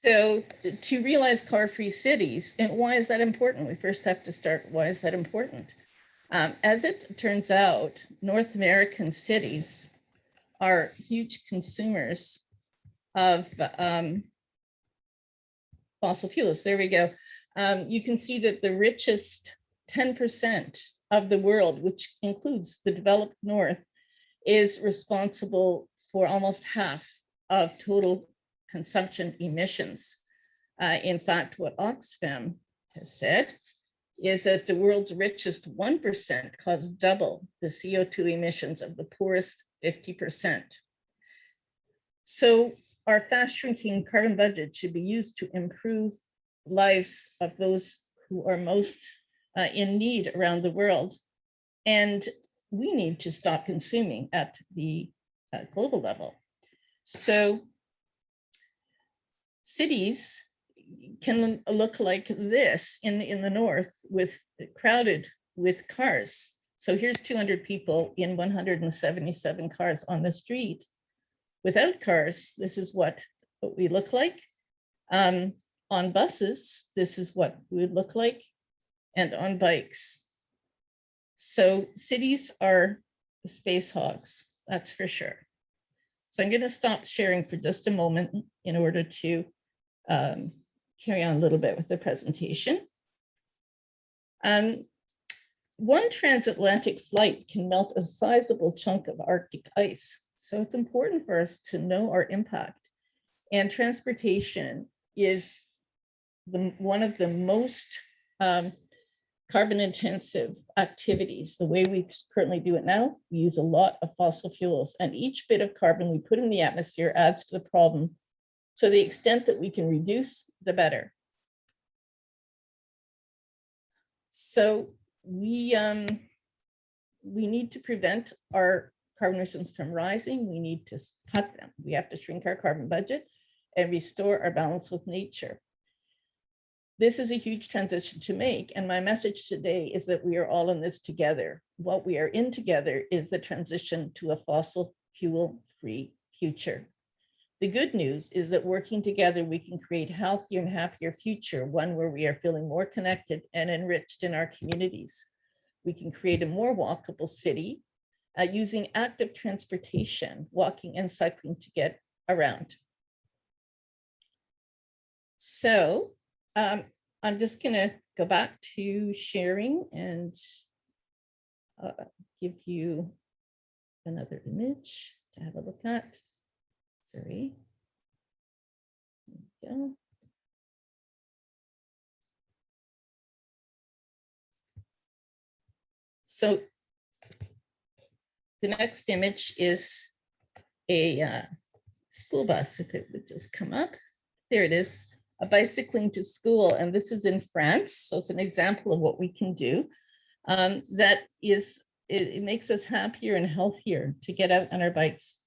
So to realize car-free cities, and why is that important? We first have to start, why is that important? As it turns out, North American cities are huge consumers of fossil fuels. There we go. You can see that the richest 10% of the world, which includes the developed North, is responsible for almost half of total consumption emissions. In fact, what Oxfam has said is that the world's richest 1% cause double the CO2 emissions of the poorest 50%. So our fast shrinking carbon budget should be used to improve lives of those who are most in need around the world. And we need to stop consuming at the global level. So cities can look like this in the north, with crowded with cars. So here's 200 people in 177 cars on the street. Without cars, this is what we look like. On buses, this is what we would look like, and on bikes. So cities are space hogs, that's for sure. So I'm going to stop sharing for just a moment in order to carry on a little bit with the presentation. One transatlantic flight can melt a sizable chunk of Arctic ice. So it's important for us to know our impact. And transportation is one of the most carbon intensive activities. The way we currently do it now, we use a lot of fossil fuels, and each bit of carbon we put in the atmosphere adds to the problem. So the extent that we can reduce, the better. So we need to prevent our carbon emissions from rising. We need to cut them. We have to shrink our carbon budget and restore our balance with nature. This is a huge transition to make, and my message today is that we are all in this together. What we are in together is the transition to a fossil fuel-free future. The good news is that working together, we can create a healthier and happier future, one where we are feeling more connected and enriched in our communities. We can create a more walkable city using active transportation, walking and cycling to get around. So I'm just going to go back to sharing and give you another image to have a look at. Sorry. There we go. So the next image is a school bus, if it would just come up. There it is, a bicycling to school. And this is in France. So it's an example of what we can do. That is, it makes us happier and healthier to get out on our bikes.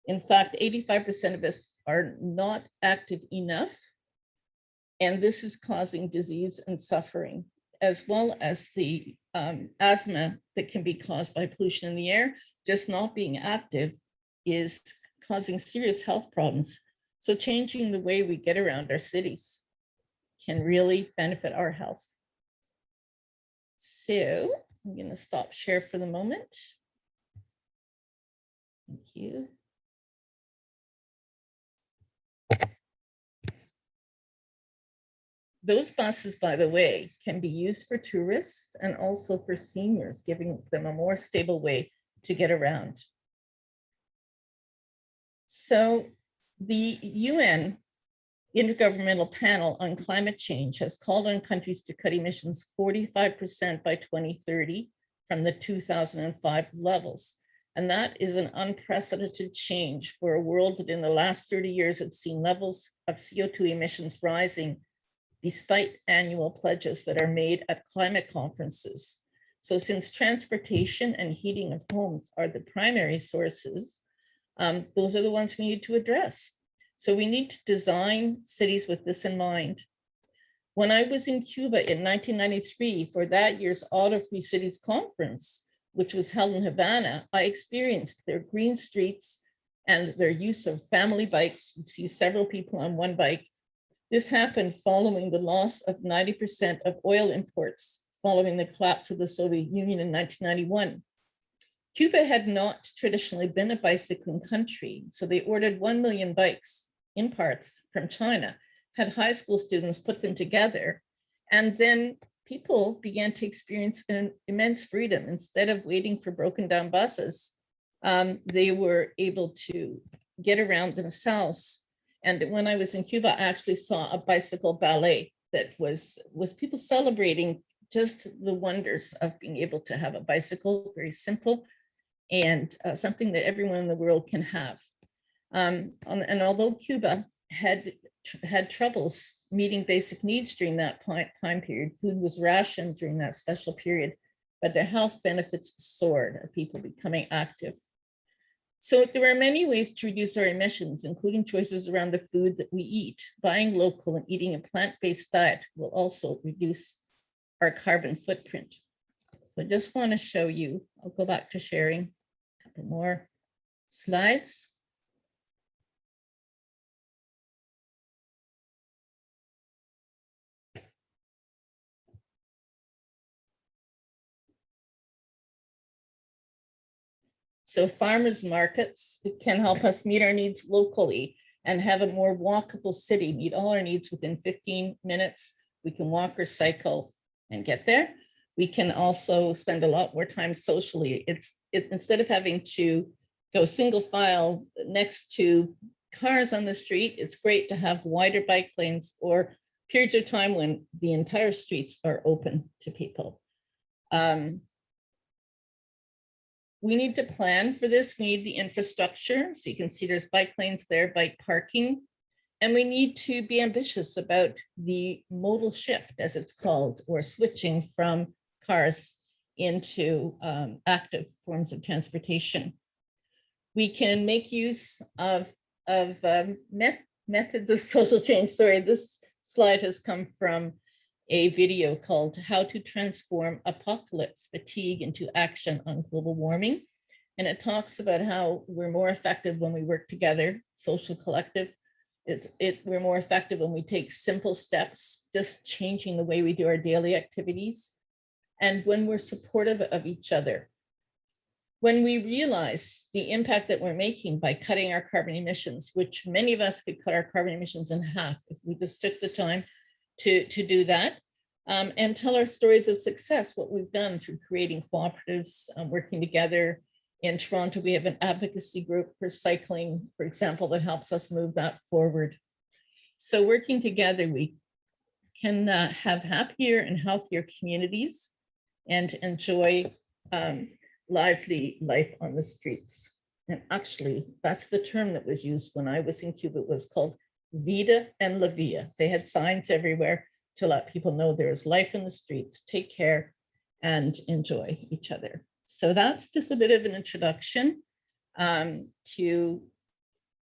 In fact, 85% of us are not active enough. And this is causing disease and suffering, as well as the asthma that can be caused by pollution in the air. Just not being active is causing serious health problems. So changing the way we get around our cities can really benefit our health. So I'm going to stop share for the moment. Thank you. Those buses, by the way, can be used for tourists and also for seniors, giving them a more stable way to get around. So the UN Intergovernmental Panel on Climate Change has called on countries to cut emissions 45% by 2030 from the 2005 levels. And that is an unprecedented change for a world that in the last 30 years had seen levels of CO2 emissions rising despite annual pledges that are made at climate conferences. So since transportation and heating of homes are the primary sources, those are the ones we need to address. So we need to design cities with this in mind. When I was in Cuba in 1993 for that year's Auto-Free Cities Conference, which was held in Havana, I experienced their green streets and their use of family bikes. You'd see several people on one bike, This happened following the loss of 90% of oil imports following the collapse of the Soviet Union in 1991. Cuba had not traditionally been a bicycling country, so they ordered 1 million bikes in parts from China, had high school students put them together, and then people began to experience an immense freedom. Instead of waiting for broken down buses, they were able to get around themselves. And when I was in Cuba, I actually saw a bicycle ballet that was people celebrating just the wonders of being able to have a bicycle, very simple, and something that everyone in the world can have. And although Cuba had troubles meeting basic needs during that time period, food was rationed during that special period, but their health benefits soared of people becoming active. So there are many ways to reduce our emissions, including choices around the food that we eat. Buying local and eating a plant-based diet will also reduce our carbon footprint. So I just want to show you, I'll go back to sharing a couple more slides. So farmers markets can help us meet our needs locally and have a more walkable city, meet all our needs within 15 minutes. We can walk or cycle and get there. We can also spend a lot more time socially. Instead of having to go single file next to cars on the street, it's great to have wider bike lanes or periods of time when the entire streets are open to people. We need to plan for this. We need the infrastructure. So you can see there's bike lanes there, bike parking. And we need to be ambitious about the modal shift, as it's called, or switching from cars into active forms of transportation. We can make use of methods of social change. Sorry, this slide has come from a video called How to Transform Apocalypse Fatigue into Action on Global Warming. And it talks about how we're more effective when we work together, social collective. We're more effective when we take simple steps, just changing the way we do our daily activities, and when we're supportive of each other. When we realize the impact that we're making by cutting our carbon emissions, which many of us could cut our carbon emissions in half if we just took the time to do that, and tell our stories of success, what we've done through creating cooperatives, working together. In Toronto, we have an advocacy group for cycling, for example, that helps us move that forward. So working together, we can have happier and healthier communities and enjoy lively life on the streets. And actually, that's the term that was used when I was in Cuba. It was called Vida en la Via. They had signs everywhere to let people know there is life in the streets, take care, and enjoy each other. So that's just a bit of an introduction to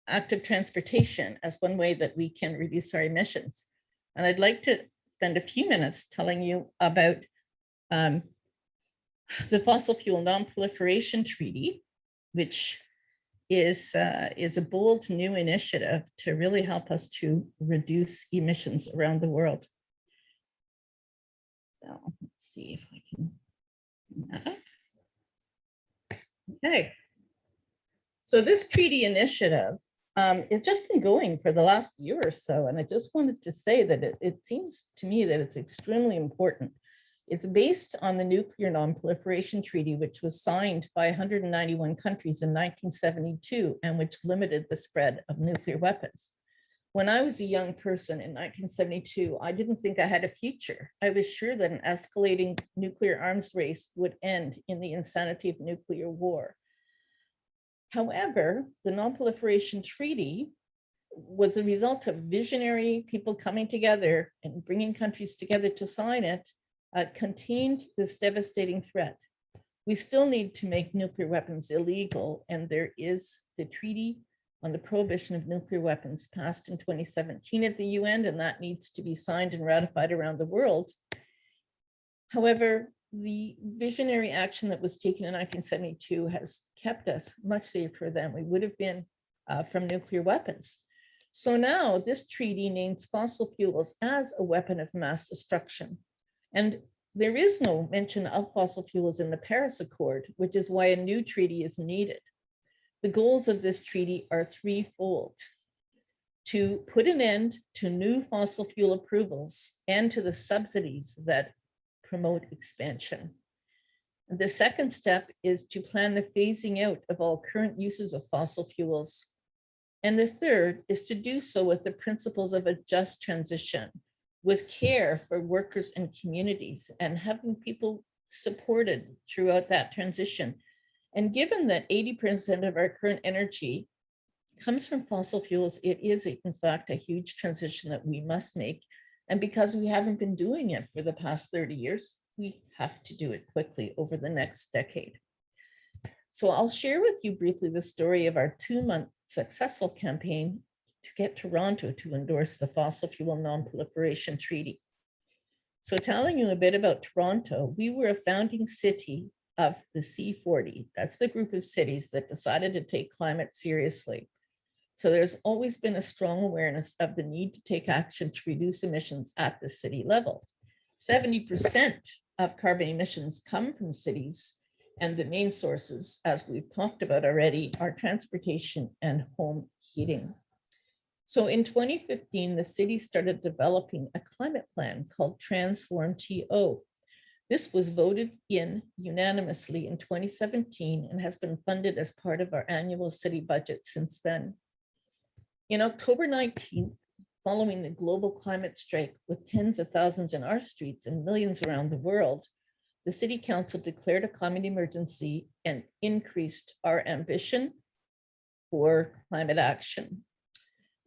active transportation as one way that we can reduce our emissions. And I'd like to spend a few minutes telling you about the Fossil Fuel Non-Proliferation Treaty, which is a bold new initiative to really help us to reduce emissions around the world. So let's see if I can bring that up. Okay. So this treaty initiative has just been going for the last year or so, and I just wanted to say that it seems to me that it's extremely important. It's based on the Nuclear Non-Proliferation Treaty, which was signed by 191 countries in 1972 and which limited the spread of nuclear weapons. When I was a young person in 1972, I didn't think I had a future. I was sure that an escalating nuclear arms race would end in the insanity of nuclear war. However, the Non-Proliferation Treaty was a result of visionary people coming together and bringing countries together to sign it, contained this devastating threat. We still need to make nuclear weapons illegal, and there is the Treaty on the Prohibition of Nuclear Weapons passed in 2017 at the UN, and that needs to be signed and ratified around the world. However, the visionary action that was taken in 1972 has kept us much safer than we would have been from nuclear weapons. So now this treaty names fossil fuels as a weapon of mass destruction. And there is no mention of fossil fuels in the Paris Accord, which is why a new treaty is needed. The goals of this treaty are threefold: to put an end to new fossil fuel approvals and to the subsidies that promote expansion. The second step is to plan the phasing out of all current uses of fossil fuels. And the third is to do so with the principles of a just transition, with care for workers and communities, and having people supported throughout that transition. And given that 80% of our current energy comes from fossil fuels, it is in fact a huge transition that we must make. And because we haven't been doing it for the past 30 years, we have to do it quickly over the next decade. So I'll share with you briefly the story of our 2-month successful campaign to get Toronto to endorse the Fossil Fuel Non-Proliferation Treaty. So telling you a bit about Toronto, we were a founding city of the C40. That's the group of cities that decided to take climate seriously. So there's always been a strong awareness of the need to take action to reduce emissions at the city level. 70% of carbon emissions come from cities, and the main sources, as we've talked about already, are transportation and home heating. So in 2015, the city started developing a climate plan called Transform TO. This was voted in unanimously in 2017 and has been funded as part of our annual city budget since then. In October 19th, following the global climate strike with tens of thousands in our streets and millions around the world, the City Council declared a climate emergency and increased our ambition for climate action.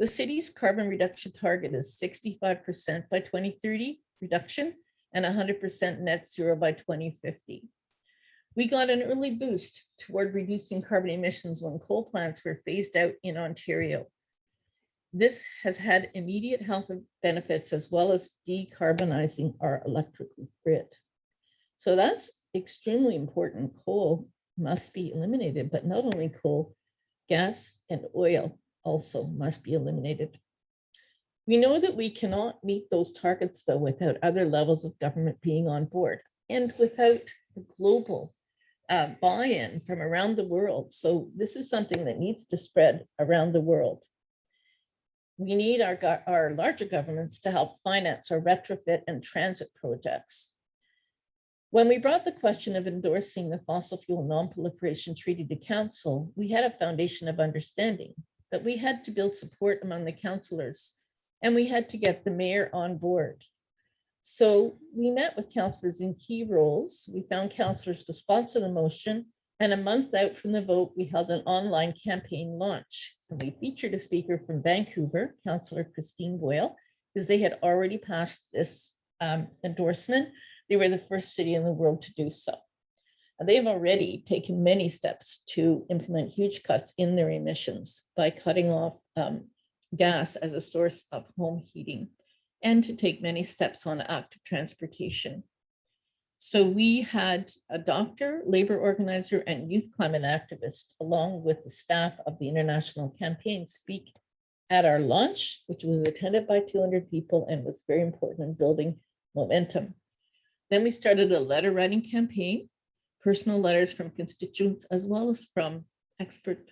The city's carbon reduction target is 65% by 2030 reduction and 100% net zero by 2050. We got an early boost toward reducing carbon emissions when coal plants were phased out in Ontario. This has had immediate health benefits as well as decarbonizing our electrical grid. So that's extremely important. Coal must be eliminated, but not only coal, gas and oil also must be eliminated. We know that we cannot meet those targets, though, without other levels of government being on board and without the global buy-in from around the world. So this is something that needs to spread around the world. We need our larger governments to help finance our retrofit and transit projects. When we brought the question of endorsing the Fossil Fuel Non-Proliferation Treaty to Council, we had a foundation of understanding, but we had to build support among the councillors, and we had to get the mayor on board. So we met with councillors in key roles. We found councillors to sponsor the motion, and a month out from the vote, we held an online campaign launch. And we featured a speaker from Vancouver, Councillor Christine Boyle, because they had already passed this endorsement. They were the first city in the world to do so. And they've already taken many steps to implement huge cuts in their emissions by cutting off gas as a source of home heating and to take many steps on active transportation. So we had a doctor, labor organizer, and youth climate activist, along with the staff of the international campaign, speak at our launch, which was attended by 200 people and was very important in building momentum. Then we started a letter writing campaign, personal letters from constituents, as well as from expert,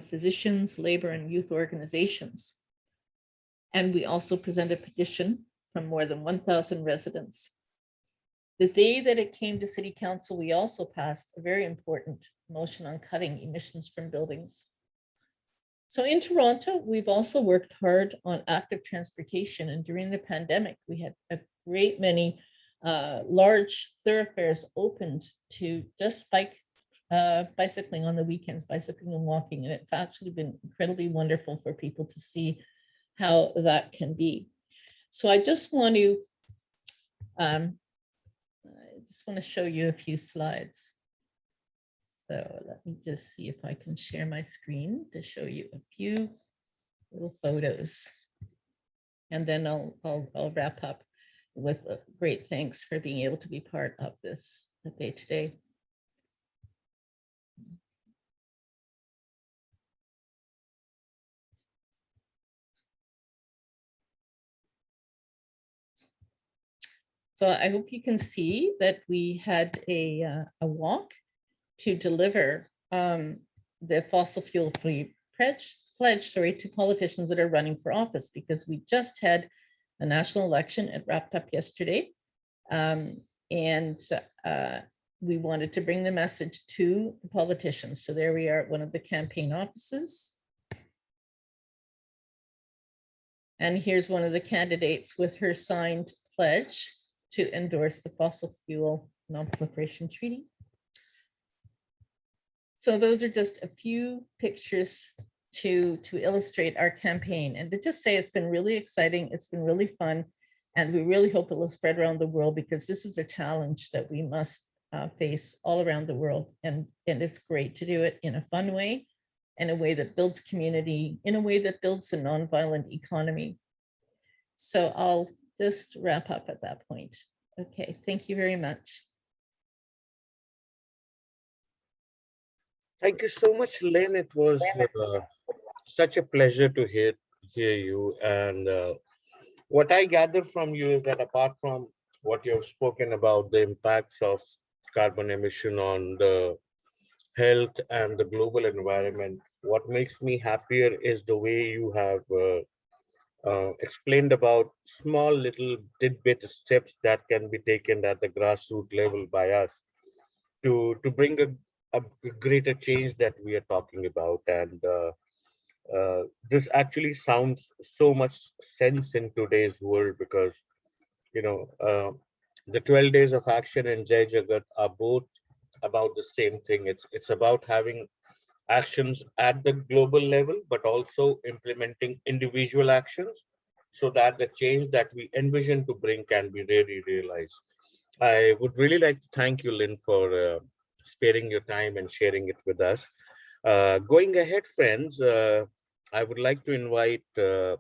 physicians, labor and youth organizations. And we also presented a petition from more than 1,000 residents. The day that it came to City Council, we also passed a very important motion on cutting emissions from buildings. So in Toronto, we've also worked hard on active transportation. And during the pandemic, we had a great many large thoroughfares opened to just bicycling on the weekends, bicycling and walking. And it's actually been incredibly wonderful for people to see how that can be. So I just want to show you a few slides. So let me just see if I can share my screen to show you a few little photos. And then I'll wrap up with a great thanks for being able to be part of this day today. So I hope you can see that we had a walk to deliver the fossil fuel free pledge to politicians that are running for office, because we just had a national election. It wrapped up yesterday. And we wanted to bring the message to the politicians. So there we are at one of the campaign offices. And here's one of the candidates with her signed pledge to endorse the fossil fuel non-proliferation treaty. So those are just a few pictures to illustrate our campaign, and to just say it's been really exciting, it's been really fun, and we really hope it will spread around the world, because this is a challenge that we must face all around the world, and it's great to do it in a fun way, in a way that builds community, in a way that builds a nonviolent economy. So I'll just wrap up at that point. Okay, thank you very much. Thank you so much, Lynn. It was such a pleasure to hear you. And what I gather from you is that apart from what you've spoken about, the impacts of carbon emission on the health and the global environment, what makes me happier is the way you have explained about small little tidbit steps that can be taken at the grassroots level by us to bring a greater change that we are talking about. And this actually sounds so much sense in today's world, because you know the 12 days of action and Jai Jagat are both about the same thing. It's about having actions at the global level, but also implementing individual actions so that the change that we envision to bring can be really realized. I would really like to thank you, Lynn, for sparing your time and sharing it with us. Going ahead, friends, I would like to invite to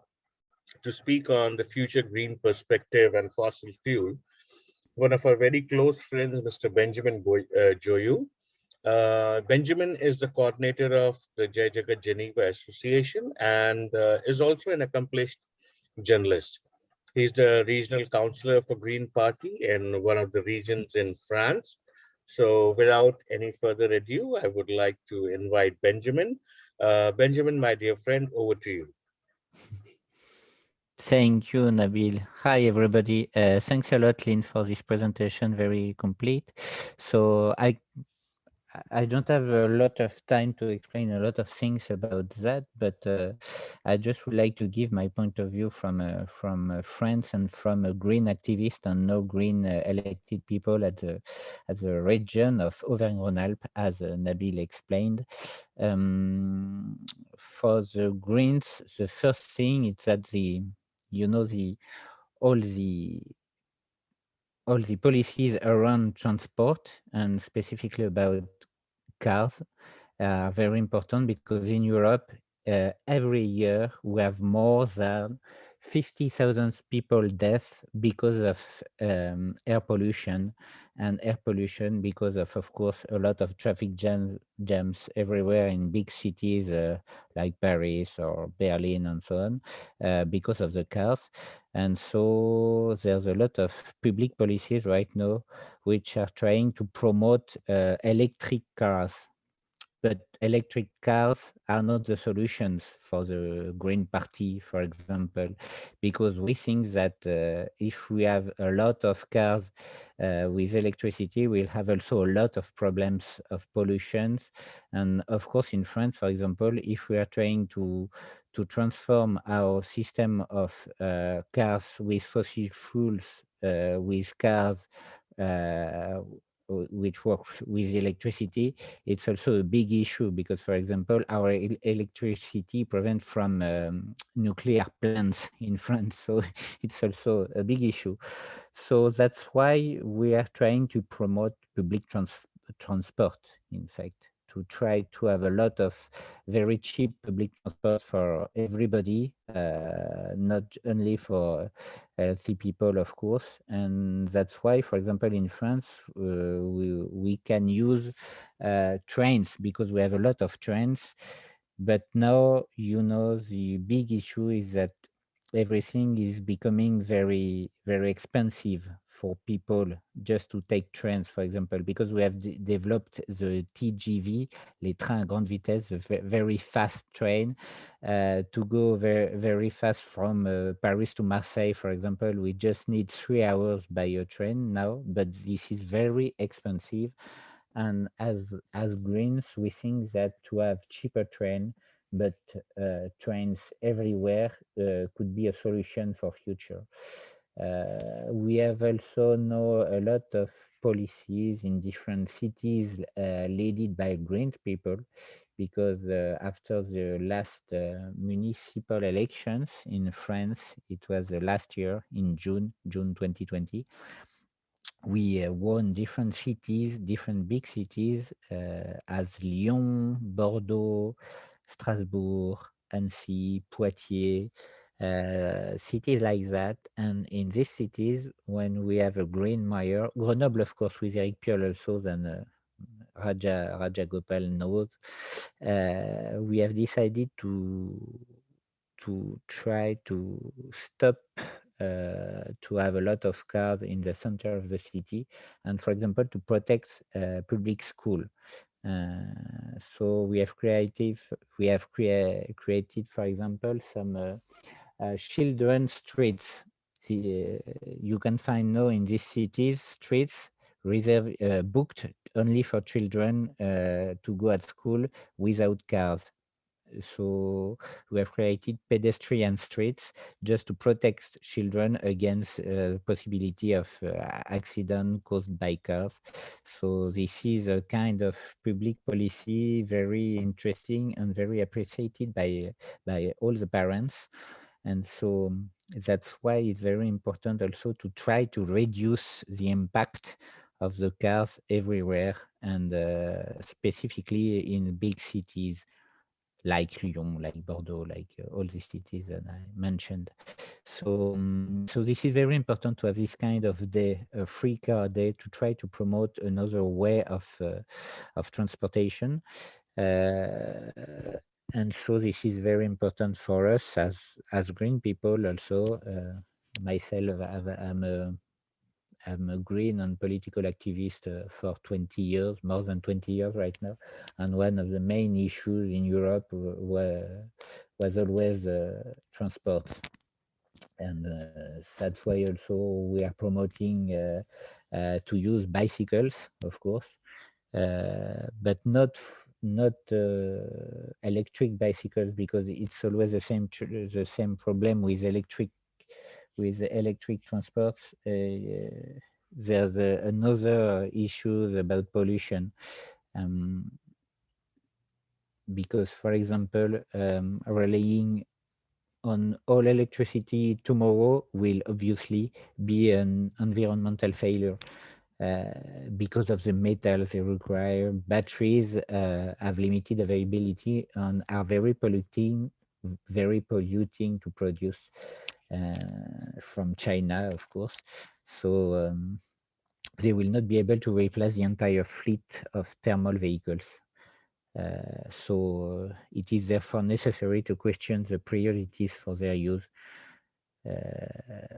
speak on the future green perspective and fossil fuel one of our very close friends, Mr. Benjamin Joyu. Benjamin is the coordinator of the Jai Jagat Geneva Association and is also an accomplished journalist. He's the regional councillor for Green Party in one of the regions in France. So without any further ado, I would like to invite Benjamin. Benjamin, my dear friend, over to you. Thank you, Nabil. Hi, everybody. Thanks a lot, Lynn, for this presentation, very complete. So I don't have a lot of time to explain a lot of things about that, but I just would like to give my point of view from France and from a green activist and no green elected people at the region of Auvergne-Rhône-Alpes, as Nabil explained. For the Greens, the first thing is that all the policies around transport, and specifically about cars, are very important, because in Europe, every year we have more than 50,000 people death because of air pollution, and air pollution because of course, a lot of traffic jams everywhere in big cities like Paris or Berlin and so on, because of the cars. And so there's a lot of public policies right now which are trying to promote electric cars. But electric cars are not the solutions for the Green Party, for example, because we think that if we have a lot of cars with electricity, we'll have also a lot of problems of pollution. And of course, in France, for example, if we are trying to transform our system of cars with fossil fuels with cars which works with electricity, it's also a big issue, because, for example, our electricity prevents from nuclear plants in France, so it's also a big issue. So that's why we are trying to promote public transport, in fact, to try to have a lot of very cheap public transport for everybody, not only for healthy people, of course. And that's why, for example, in France, we can use trains, because we have a lot of trains. But now, the big issue is that everything is becoming very, very expensive for people just to take trains, for example, because we have developed the TGV, les trains à grande vitesse, the very fast train, to go very fast from Paris to Marseille, for example. We just need 3 hours by a train now, but this is very expensive. And as Greens, we think that to have cheaper train, but trains everywhere could be a solution for future. We have also know a lot of policies in different cities led by green people, because after the last municipal elections in France, it was last year in June 2020, we won different cities, different big cities, as Lyon, Bordeaux, Strasbourg, Annecy, Poitiers, cities like that. And in these cities, when we have a green mayor, Grenoble, of course, with Eric Piolle also, then Raja Gopal knows, we have decided to try to stop to have a lot of cars in the center of the city, and for example to protect public school. So we have created, for example, some children streets. You can find now in these cities streets reserved, booked only for children to go at school without cars. So we have created pedestrian streets just to protect children against the possibility of accident caused by cars. So this is a kind of public policy, very interesting and very appreciated by all the parents. And so that's why it's very important also to try to reduce the impact of the cars everywhere, and specifically in big cities like Lyon, like Bordeaux, like all these cities that I mentioned. So, so this is very important to have this kind of day, a free car day, to try to promote another way of transportation. And so this is very important for us as green people. Also, myself, I'm a green and political activist for 20 years, more than 20 years right now. And one of the main issues in Europe was always transport. And that's why also we are promoting to use bicycles, of course, but not electric bicycles, because it's always the same problem with electric transports. There's another issue about pollution, because, for example, relying on all electricity tomorrow will obviously be an environmental failure. Because of the metals they require, batteries have limited availability and are very polluting to produce, from China, of course. So they will not be able to replace the entire fleet of thermal vehicles. So it is therefore necessary to question the priorities for their use.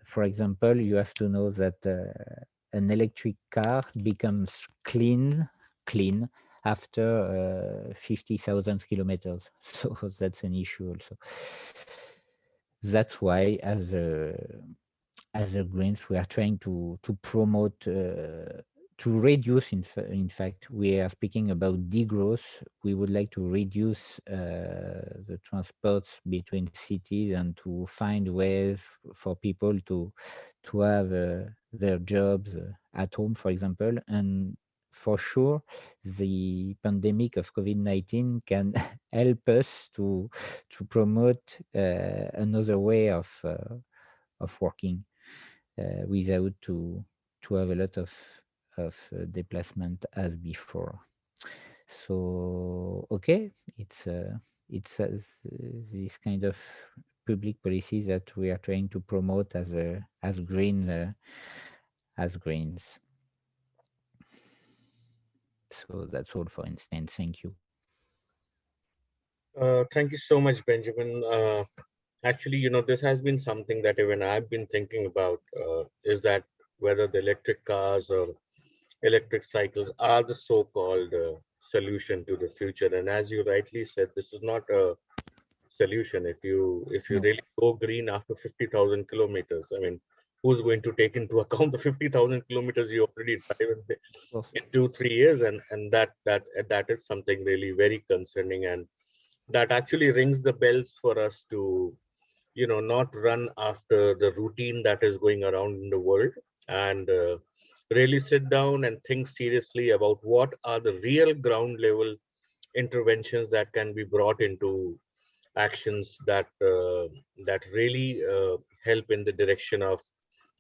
For example, you have to know that an electric car becomes clean after 50,000 kilometers. So that's an issue also. That's why, as a Greens, we are trying to promote, to reduce, in fact, we are speaking about degrowth. We would like to reduce the transports between cities and to find ways for people to have their jobs at home, for example. And for sure, the pandemic of COVID-19 can help us to promote another way of working, without to have a lot of displacement as before. So okay, it's this kind of public policies that we are trying to promote as Greens. So that's all, for instance. Thank you. Thank you so much, Benjamin. Actually, this has been something that even I've been thinking about, is that whether the electric cars or electric cycles are the so-called solution to the future. And as you rightly said, this is not a solution. If you No. really go green after 50,000 kilometers, I mean, who's going to take into account the 50,000 kilometers you already drive Of in 2-3 years? And that is something really very concerning, and that actually rings the bells for us to not run after the routine that is going around in the world, and really sit down and think seriously about what are the real ground level interventions that can be brought into actions that really help in the direction of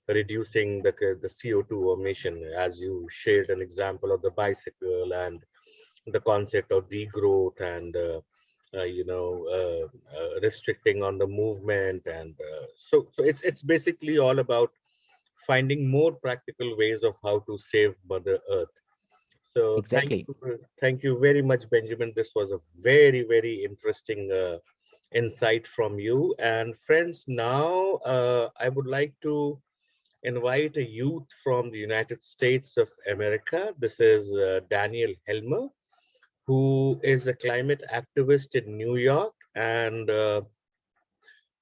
reducing the CO2 emission, as you shared an example of the bicycle and the concept of degrowth, and restricting on the movement. And so it's basically all about finding more practical ways of how to save Mother Earth. So Exactly. thank you very much, Benjamin. This was a very, very interesting insight from you. And friends, now I would like to invite a youth from the United States of America. This is Daniel Helmer, who is a climate activist in New York. And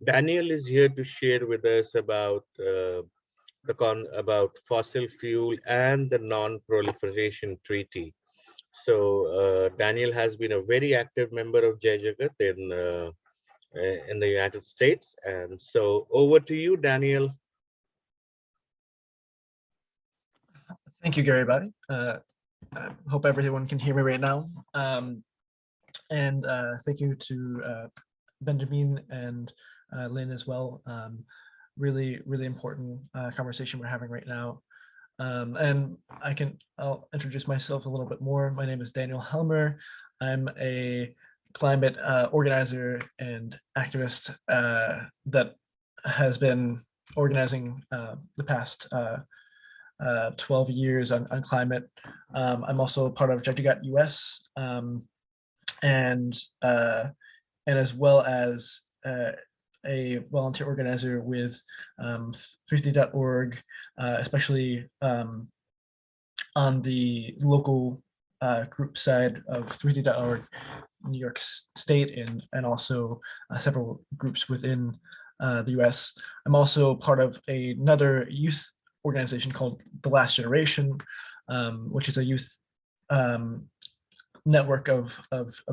Daniel is here to share with us about about fossil fuel and the non-proliferation treaty. So Daniel has been a very active member of Jagat in the United States. And so over to you, Daniel. Thank you, Gary Bobby. I hope everyone can hear me right now. And thank you to Benjamin and Lynn as well. Really, really important conversation we're having right now. And I'll introduce myself a little bit more. My name is Daniel Helmer. I'm a climate organizer and activist that has been organizing the past 12 years on climate. I'm also part of Jagat US, and as well as a volunteer organizer with 3D.org, especially on the local group side of 3D.org, New York State, and also several groups within the US. I'm also part of another youth organization called The Last Generation, which is a youth network of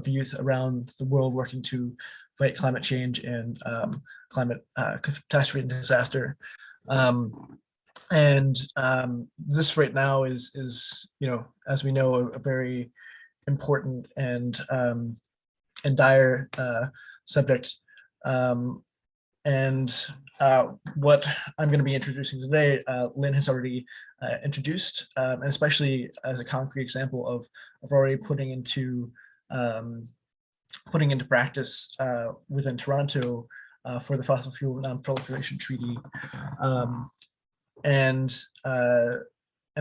youth around the world working to fight climate change and climate catastrophe and disaster. This right now is as we know, a very important and dire subject. What I'm going to be introducing today, Lynn has already introduced, and especially as a concrete example of already putting into practice within Toronto for the fossil fuel non-proliferation treaty.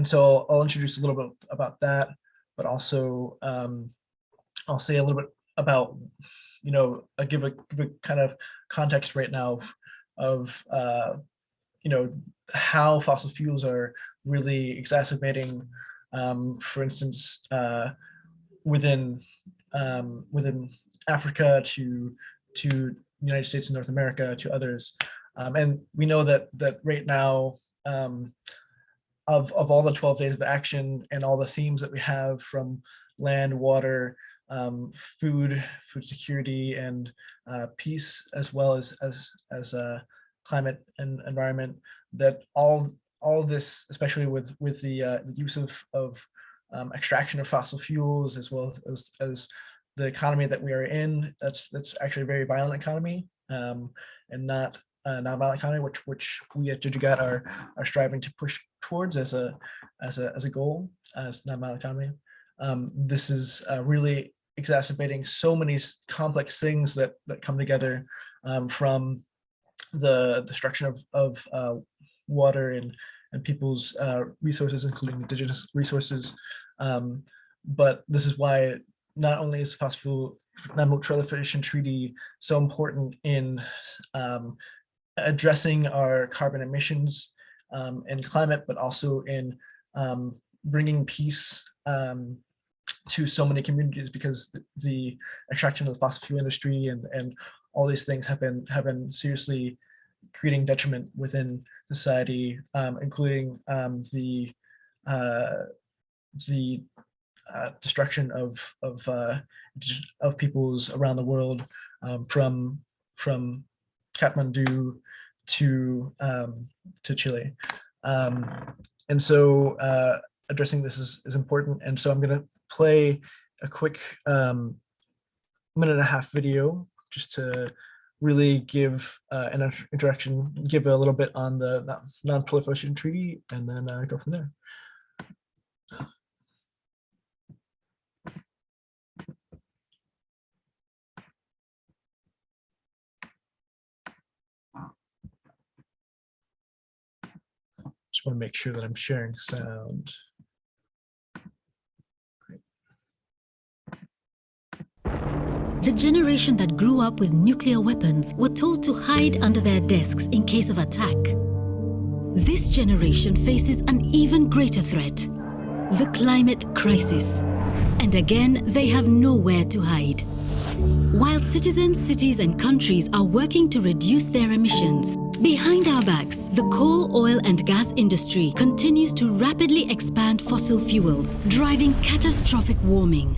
So I'll introduce a little bit about that, but also I'll say a little bit about, give a kind of context right now of how fossil fuels are really exacerbating, for instance, within Africa to United States and North America to others. And we know that right now, of all the 12 days of action and all the themes that we have, from land, water, food security, and peace, as well as climate and environment, that all this, especially with the use of extraction of fossil fuels, as well as the economy that we are in, that's actually a very violent economy, and not a non-violent economy, which we at Jagat are striving to push towards as a goal, as non-violent economy. This is really exacerbating so many complex things that come together, from the destruction of water and people's resources, including indigenous resources. But this is why not only is the fossil fuel non-proliferation treaty so important in addressing our carbon emissions, in climate, but also in bringing peace to so many communities, because the extraction of the fossil fuel industry and all these things have been seriously creating detriment within society, including the destruction of peoples around the world, from Kathmandu to Chile, and so addressing this is important. And so I'm going to play a quick minute-and-a-half video just to really give an introduction, give a little bit on the Non-Proliferation Treaty, and then go from there. Just want to make sure that I'm sharing sound. The generation that grew up with nuclear weapons were told to hide under their desks in case of attack. This generation faces an even greater threat, the climate crisis. And again, they have nowhere to hide. While citizens, cities, and countries are working to reduce their emissions, behind our backs, the coal, oil, and gas industry continues to rapidly expand fossil fuels, driving catastrophic warming.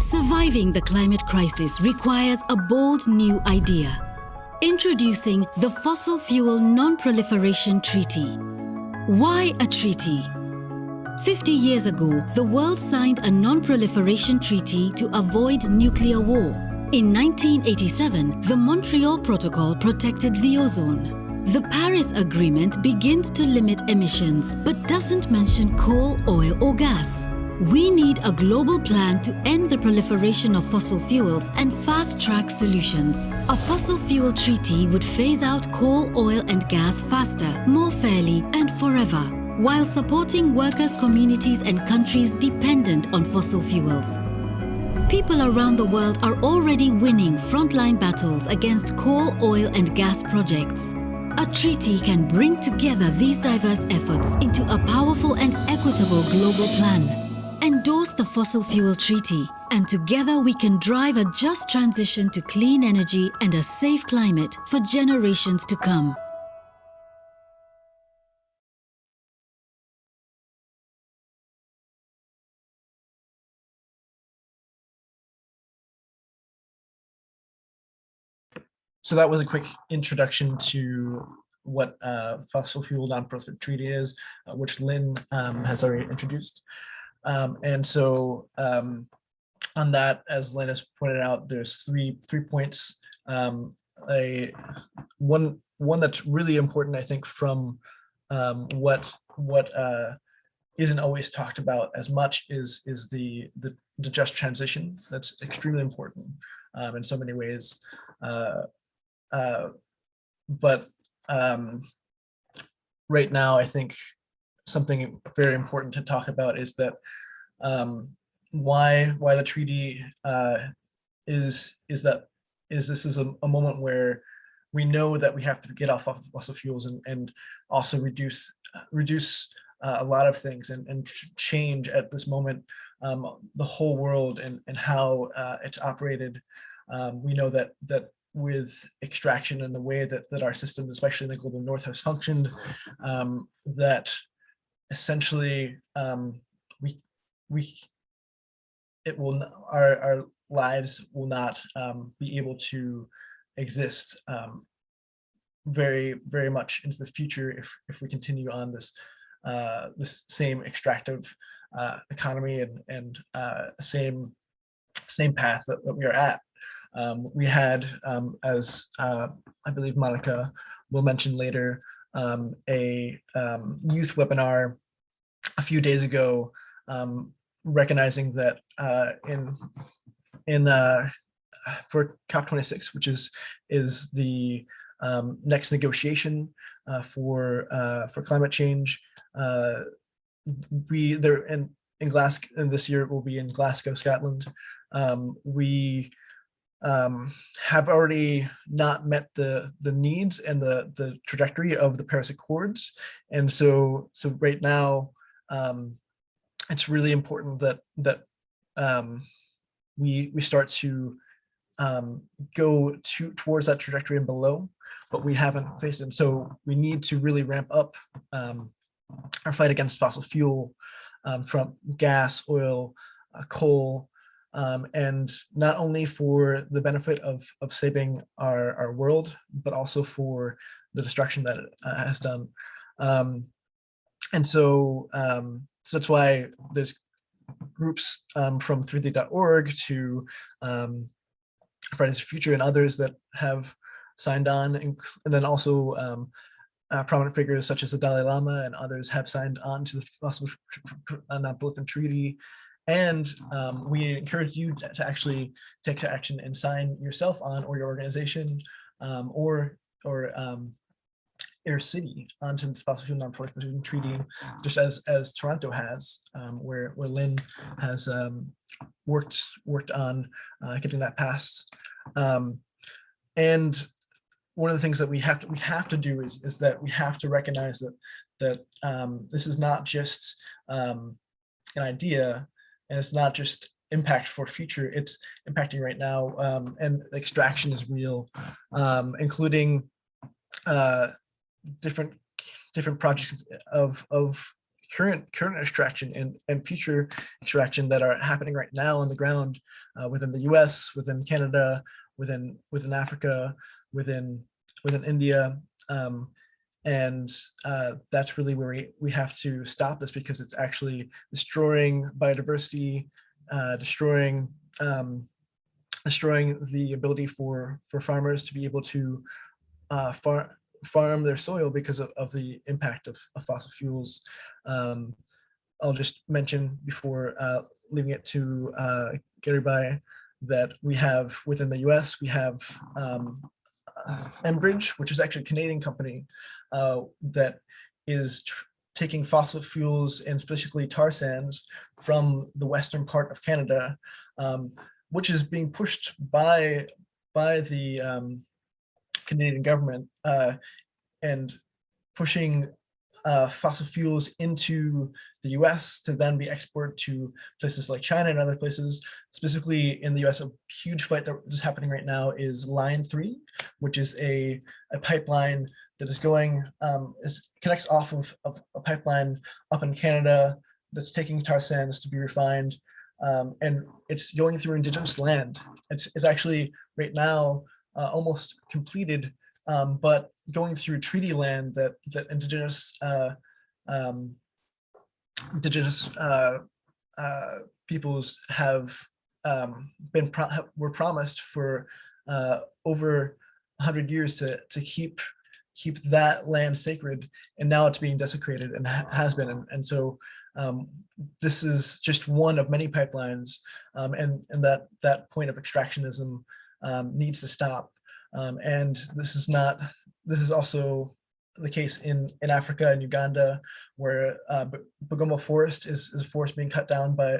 Surviving the climate crisis requires a bold new idea. Introducing the Fossil Fuel Non-Proliferation Treaty. Why a treaty? 50 years ago, the world signed a non-proliferation treaty to avoid nuclear war. In 1987, the Montreal Protocol protected the ozone. The Paris Agreement begins to limit emissions, but doesn't mention coal, oil, or gas. We need a global plan to end the proliferation of fossil fuels and fast-track solutions. A fossil fuel treaty would phase out coal, oil, and gas faster, more fairly, and forever, while supporting workers, communities, and countries dependent on fossil fuels. People around the world are already winning frontline battles against coal, oil, and gas projects. A treaty can bring together these diverse efforts into a powerful and equitable global plan. Endorse the Fossil Fuel Treaty, and together we can drive a just transition to clean energy and a safe climate for generations to come. So that was a quick introduction to what Fossil Fuel Non-Proliferation Treaty is, which Lynn has already introduced. And so on that, as Lynn has pointed out, there's three points. One that's really important, I think, from what isn't always talked about as much is the just transition. That's extremely important in so many ways. But right now, I think something very important to talk about is that why the treaty is a moment where we know that we have to get off of fossil fuels and also reduce a lot of things and change at this moment the whole world and how it's operated. We know that with extraction and the way that our system, especially in the global north, has functioned, that essentially our lives will not be able to exist very much into the future if we continue on this same extractive economy and same path that we are at. We had, as I believe Monica will mention later, a youth webinar a few days ago, recognizing that for COP26, which is the next negotiation for climate change, there in Glasgow, and this year it will be in Glasgow, Scotland. We have already not met the needs and the trajectory of the Paris Accords. And so right now, it's really important that we start to go towards that trajectory and below, but we haven't faced it. So we need to really ramp up our fight against fossil fuel, from gas, oil, coal, and not only for the benefit of saving our world, but also for the destruction that it has done. And so that's why there's groups from 3D.org to Fridays for Future and others that have signed on, and then also prominent figures such as the Dalai Lama and others have signed on to the Fossil Non-Proliferation Treaty. And we encourage you to actually take action and sign yourself on, or your organization, or your city, onto the Fossil Fuel Non-Proliferation Treaty, just as Toronto has, where Lynn has worked on getting that passed. And one of the things that we have to do is that we have to recognize that this is not just an idea, and it's not just impact for future, it's impacting right now, and extraction is real, including different projects of current extraction and future extraction that are happening right now on the ground, within the US, within Canada, within Africa, within India. And that's really where we have to stop this, because it's actually destroying biodiversity, destroying the ability for farmers to be able to farm their soil because of the impact of fossil fuels. I'll just mention before leaving it to Gary Bai that we have within the US, we have Enbridge, which is actually a Canadian company that is taking fossil fuels and specifically tar sands from the western part of Canada, which is being pushed by the Canadian government, and pushing fossil fuels into the US to then be exported to places like China and other places. Specifically in the US, a huge fight that is happening right now is Line 3, which is a pipeline that is going, connects off of a pipeline up in Canada that's taking tar sands to be refined. And it's going through Indigenous land. It's actually right now almost completed, but going through treaty land that Indigenous peoples have were promised for over 100 years to keep that land sacred, and now it's being desecrated and has been. And so this is just one of many pipelines, and that point of extractionism needs to stop. And this is also the case in Africa and Uganda, where Bugoma forest is a forest being cut down by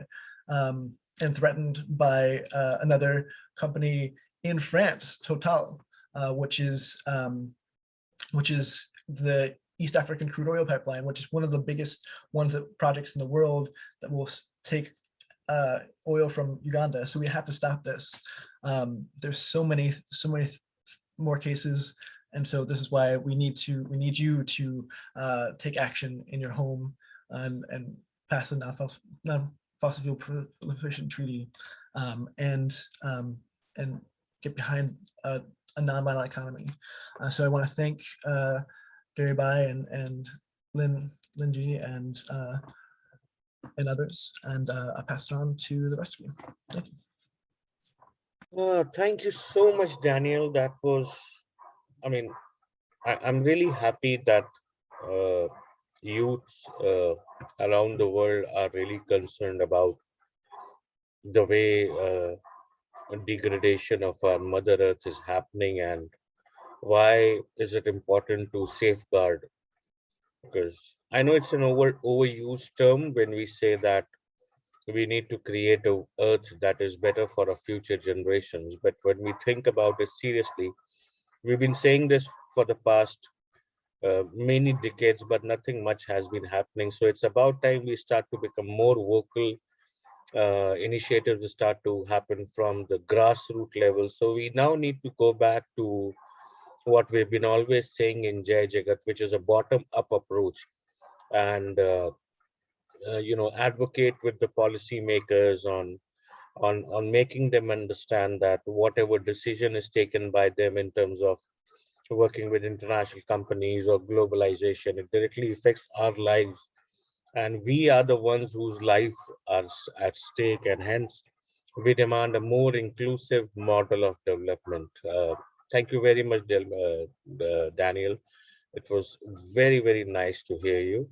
and threatened by another company in France, Total, which is the East African crude oil pipeline, which is one of the biggest projects in the world that will take oil from Uganda. So we have to stop this. There's so many more cases, and so this is why we need you to take action in your home and pass the non-fossil fuel proliferation treaty, and get behind a non-violent economy. So I want to thank Gary Bai and Lynn G and others, and I'll pass it on to the rest of you. Thank you. Thank you so much, Daniel. That was, I'm really happy that youths around the world are really concerned about the way degradation of our Mother Earth is happening, and why is it important to safeguard. Because I know it's an overused term when we say that we need to create a earth that is better for our future generations. But when we think about it seriously, we've been saying this for the past many decades, but nothing much has been happening. So it's about time we start to become more vocal. Initiatives start to happen from the grassroots level. So we now need to go back to what we've been always saying in Jai Jagat, which is a bottom-up approach, and advocate with the policymakers on making them understand that whatever decision is taken by them in terms of working with international companies or globalization, it directly affects our lives, and we are the ones whose life are at stake, and hence we demand a more inclusive model of development. Thank you very much, Daniel. It was very, very nice to hear you.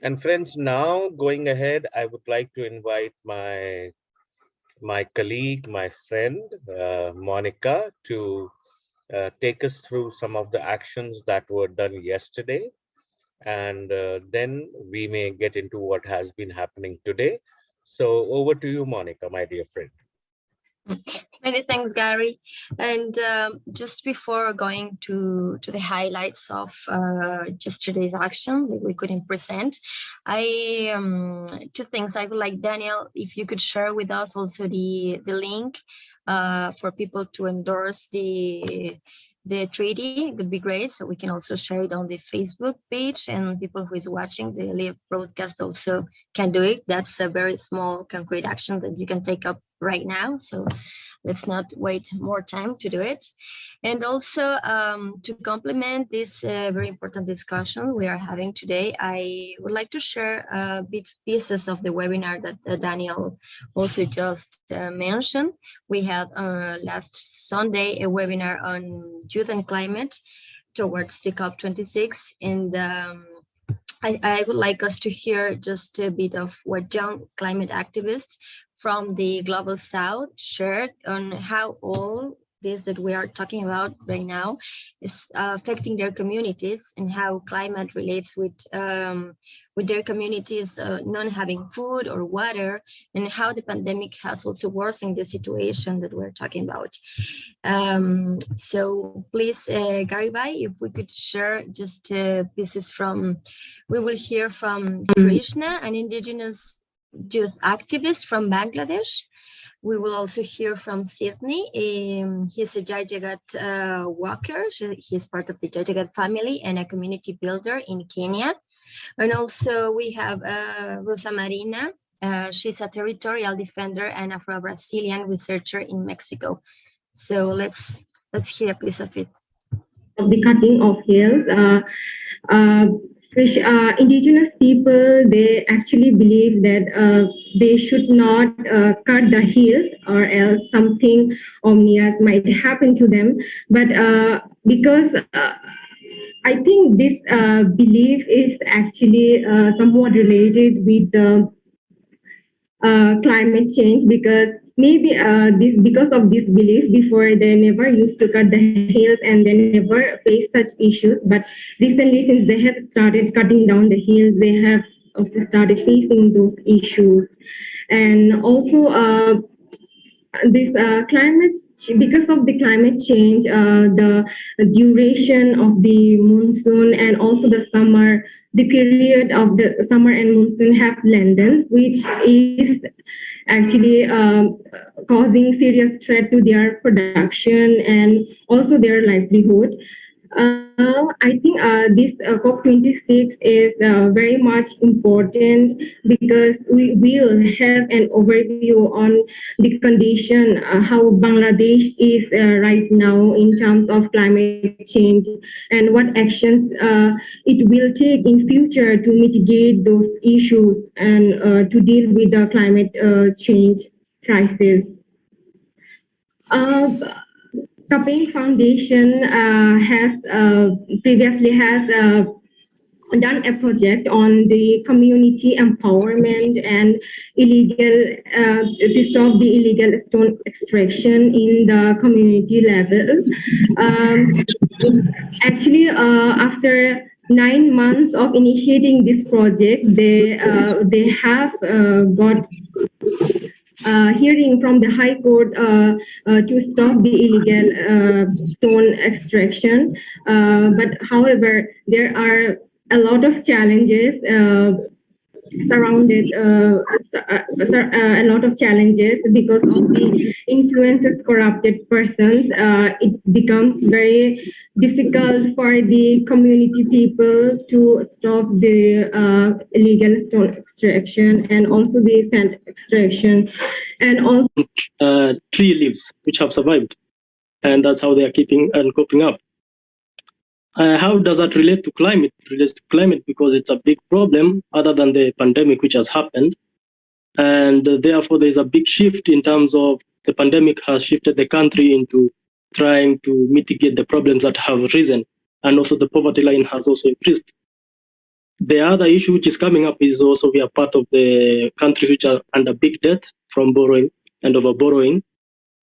And friends, now going ahead, I would like to invite my colleague, my friend, Monica, to take us through some of the actions that were done yesterday. And then we may get into what has been happening today. So over to you, Monica, my dear friend. Many thanks, Gary. And just before going to the highlights of yesterday's action that we couldn't present, two things I would like, Daniel, if you could share with us also the link for people to endorse the treaty. It would be great, so we can also share it on the Facebook page, and people who is watching the live broadcast also can do it. That's a very small concrete action that you can take up right now, so let's not wait more time to do it. And also to complement this very important discussion we are having today, I would like to share pieces of the webinar that Daniel also just mentioned. We had last Sunday a webinar on youth and climate towards the COP26, and I would like us to hear just a bit of what young climate activists from the Global South shared on how all this that we are talking about right now is affecting their communities, and how climate relates with their communities not having food or water, and how the pandemic has also worsened the situation that we're talking about. So please, Gary, if we could share just pieces from, we will hear from Krishna, an indigenous youth activist from Bangladesh. We will also hear from Sydney. He's a Jai Jagat walker. He's part of the Jai Jagat family and a community builder in Kenya. And also we have Rosa Marina. She's a territorial defender and Afro-Brazilian researcher in Mexico. So let's hear a piece of it. Of the cutting of hills. Indigenous people, they actually believe that they should not cut the hills, or else something ominous might happen to them. But because I think this belief is actually somewhat related with the climate change, because maybe because of this belief, before they never used to cut the hills and they never faced such issues. But recently, since they have started cutting down the hills, they have also started facing those issues. And also this because of the climate change, the duration of the monsoon and also the summer, the period of the summer and monsoon have lengthened, which is actually causing serious threat to their production and also their livelihood. I think this COP26 is very much important, because we will have an overview on the condition, how Bangladesh is right now in terms of climate change, and what actions it will take in future to mitigate those issues and to deal with the climate change crisis. Campaign Foundation has previously done a project on the community empowerment and to stop the illegal stone extraction in the community level. Actually, after 9 months of initiating this project, they have got hearing from the High Court to stop the illegal stone extraction. But however, there are a lot of challenges surrounded a lot of challenges because of the influences corrupted persons. It becomes very difficult for the community people to stop the illegal stone extraction and also the sand extraction, and also tree leaves which have survived, and that's how they are keeping and coping up. How does that relate to climate? It relates to climate because it's a big problem other than the pandemic which has happened. And therefore, there's a big shift in terms of the pandemic has shifted the country into trying to mitigate the problems that have risen. And also the poverty line has also increased. The other issue which is coming up is also we are part of the countries which are under big debt from borrowing and over borrowing.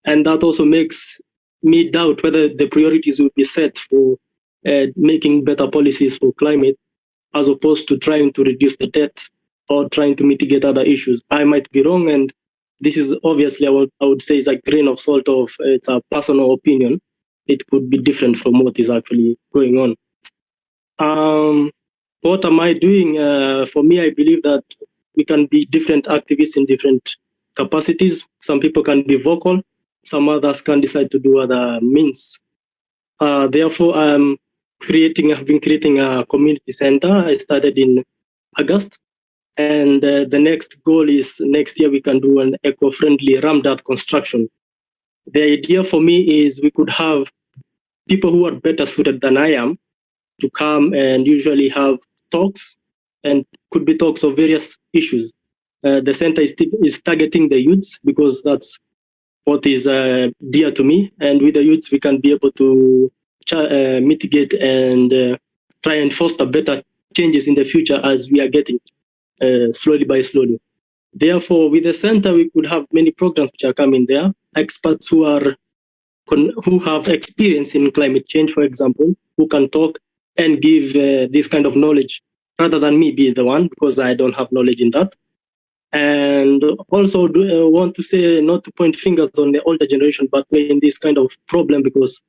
And that also makes me doubt whether the priorities will be set for making better policies for climate as opposed to trying to reduce the debt or trying to mitigate other issues. I might be wrong, and this is obviously I would say is a grain of salt of it's a personal opinion. It could be different from what is actually going on. What am I doing? For me, I believe that we can be different activists in different capacities. Some people can be vocal, some others can decide to do other means. Therefore, I've been creating a community center. I started in August, and the next goal is next year we can do an eco-friendly rammed earth construction. The idea for me is we could have people who are better suited than I am to come and usually have talks, and could be talks of various issues. The center is targeting the youths because that's what is dear to me, and with the youths we can be able to mitigate and try and foster better changes in the future as we are getting slowly by slowly. Therefore, with the center, we could have many programs which are coming there. Experts who have experience in climate change, for example, who can talk and give this kind of knowledge rather than me be the one, because I don't have knowledge in that. And also want to say, not to point fingers on the older generation, but we're in this kind of problem because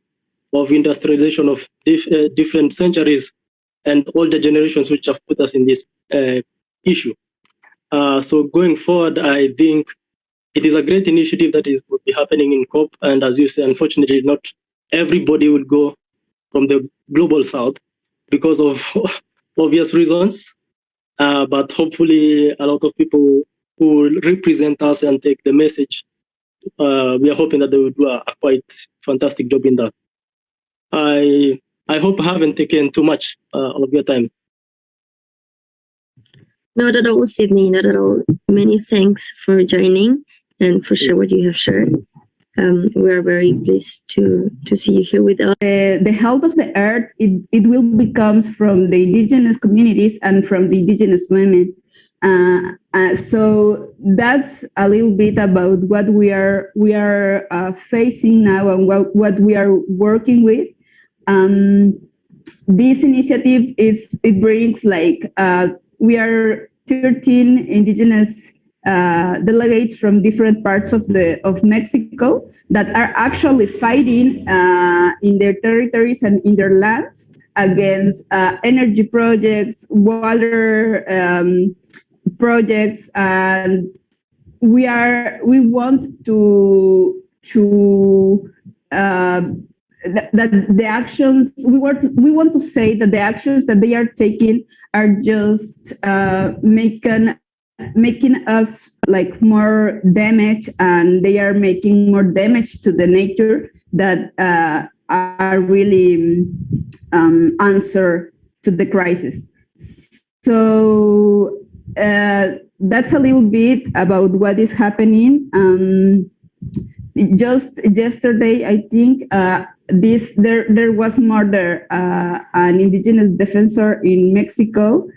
of industrialization of different centuries and older generations which have put us in this issue. So going forward, I think it is a great initiative that will be happening in COP. And as you say, unfortunately, not everybody will go from the global south because of obvious reasons. But hopefully a lot of people who will represent us and take the message, we are hoping that they will do a quite fantastic job in that. I hope I haven't taken too much of your time. Not at all, Sydney, not at all. Many thanks for joining and for sharing what you have shared. We are very pleased to see you here with us. The health of the earth, it will becomes from the indigenous communities and from the indigenous women. So that's a little bit about what we are facing now and what we are working with. This initiative it brings we are 13 indigenous delegates from different parts of Mexico that are actually fighting in their territories and in their lands against energy projects, water projects, and we want to that the actions we want to say that the actions that they are taking are just making us more damage, and they are making more damage to the nature that are really answer to the crisis. So that's a little bit about what is happening. Just yesterday, I think there was murder an indigenous defensor in Mexico.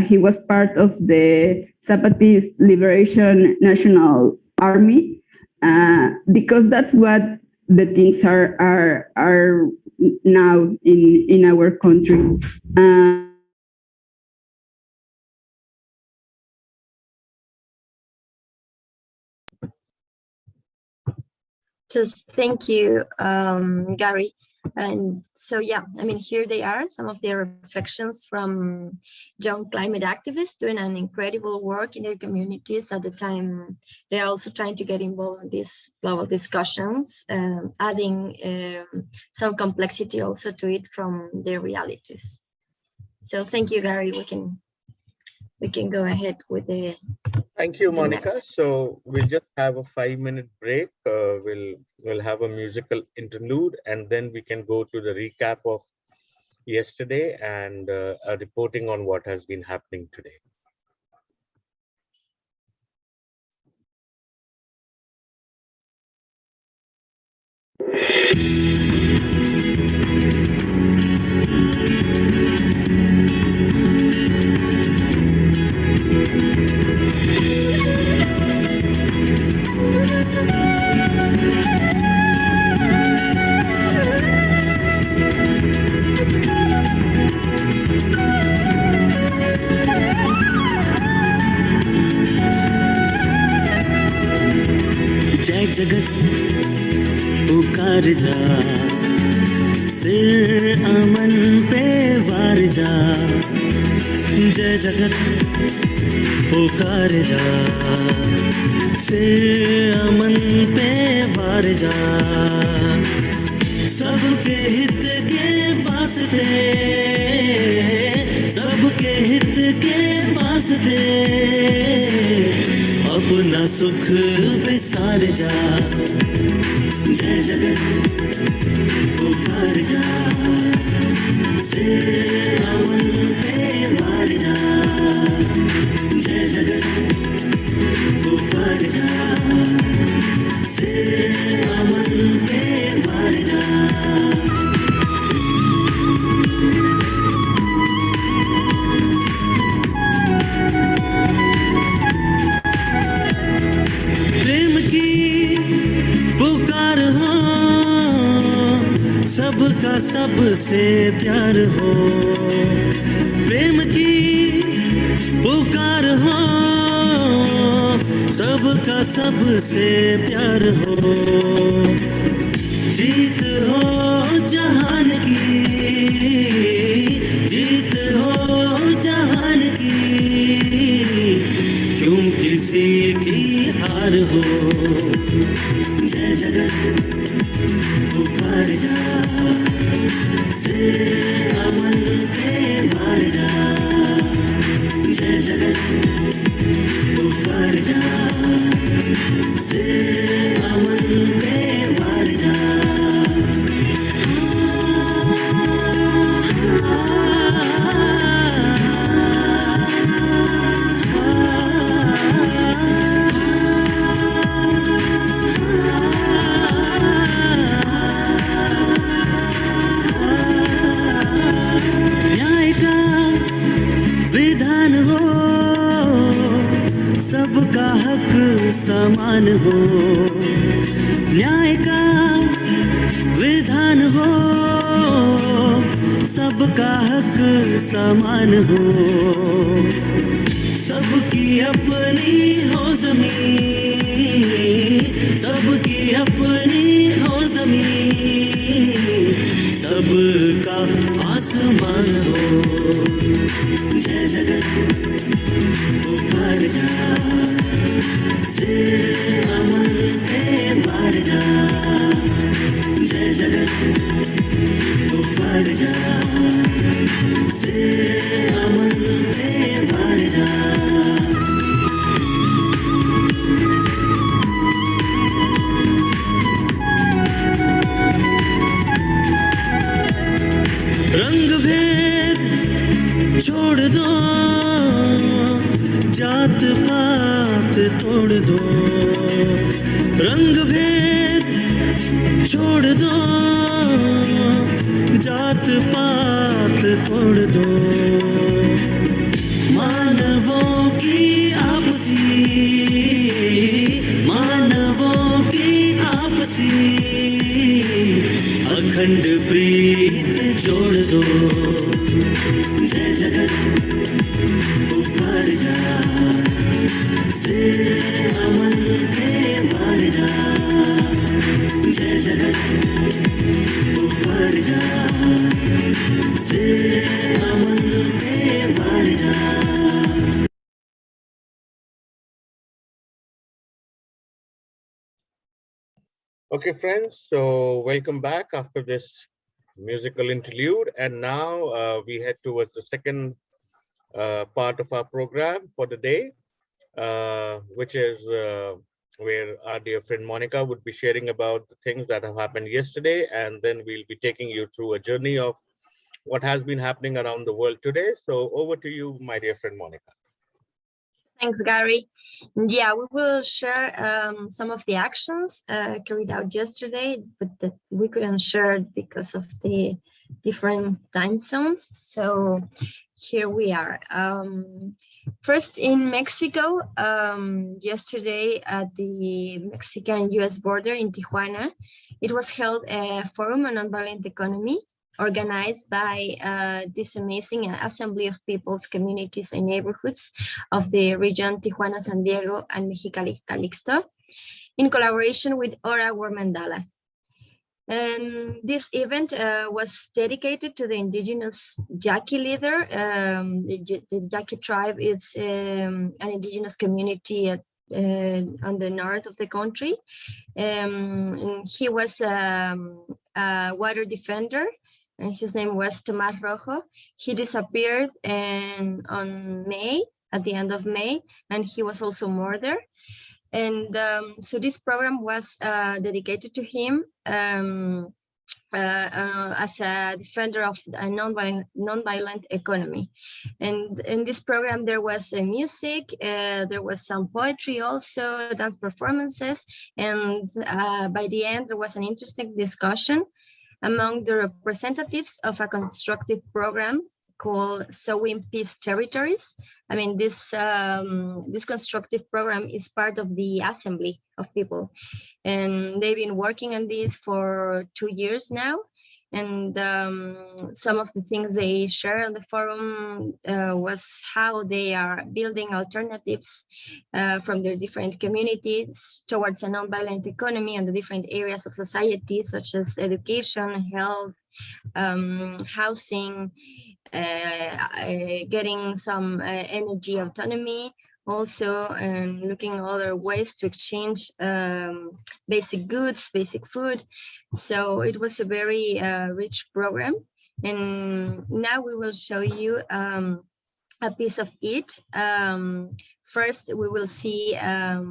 He was part of the Zapatist Liberation National Army, because that's what the things are now in our country. Just thank you, Gary. And so, yeah, I mean, here they are, some of their reflections from young climate activists doing an incredible work in their communities at the time. They are also trying to get involved in these global discussions, adding some complexity also to it from their realities. So thank you, Gary. We can go ahead with the. Thank you, Monica. next. So we'll just have a 5-minute break. We'll have a musical interlude, and then we can go to the recap of yesterday and a reporting on what has been happening today. जय जगत पुकार जा, सिर अमन पे वार जा। जय जगत पुकार जा, सिर अमन पे वार जा। सबके हित के वास्ते, सबके हित के वास्ते अपना सुख बिसार जा। जय जगत पुकार जा, सिर अमन पे वार जा। जय जगत पुकार जा, सिर अमन पे वार जा। सबका सबसे प्यार हो, प्रेम की पुकार हो। सबका सबसे प्यार हो, जीत हो जहान की, जीत हो जहान की। क्यों किसी की हार हो। जय जगत पुकार जा, सिर अमन पे वार जा। जय जगत पुकार जा, सिर अमन पे वार जा। विधान हो, सबका हक समान हो। न्याय का विधान हो, सबका हक समान हो। सबकी अपनी हो ज़मीन, सबकी अपनी हो ज़मीन। सबका आसमान हो। जय जगत पुकार जा, सिर अमन पे वार जा। जय जगत पुकार जा, सिर अमन पे वार जा। रंग भेद छोड़ दो, जात पात तोड़ दो। रंग भेद छोड़ दो, जात पात तोड़ दो। मानवों की आपसी, मानवों की आपसी अखंड प्रीत जोड़ दो। जय जगत पुकार जा, सिर अमन पे वार जा। Okay, friends, so welcome back after this musical interlude. And now we head towards the second part of our program for the day, which is where our dear friend Monica would be sharing about the things that have happened yesterday. And then we'll be taking you through a journey of what has been happening around the world today. So over to you, my dear friend Monica. Thanks, Gary. Yeah, we will share some of the actions carried out yesterday, but that we couldn't share because of the different time zones. So here we are. First in Mexico, yesterday at the Mexican-US border in Tijuana, it was held a forum on nonviolent economy organized by this amazing assembly of peoples, communities, and neighborhoods of the region Tijuana, San Diego, and Mexicali Calixto, in collaboration with Ora Mandala. And this event was dedicated to the indigenous Yaqui leader. The Yaqui tribe is an indigenous community on the north of the country. And he was a water defender, and his name was Tomás Rojo. He disappeared on May, at the end of May, and he was also murdered. And so this program was dedicated to him as a defender of a nonviolent economy. And in this program, there was music, there was some poetry also, dance performances, and by the end, there was an interesting discussion among the representatives of a constructive program called Sowing Peace Territories. I mean, this constructive program is part of the Assembly of People, and they've been working on this for 2 years now. And some of the things they share on the forum was how they are building alternatives from their different communities towards a nonviolent economy on the different areas of society, such as education, health, housing, getting some energy autonomy also, and looking at other ways to exchange basic goods, basic food. So it was a very rich program. And now we will show you a piece of it. First, we will see a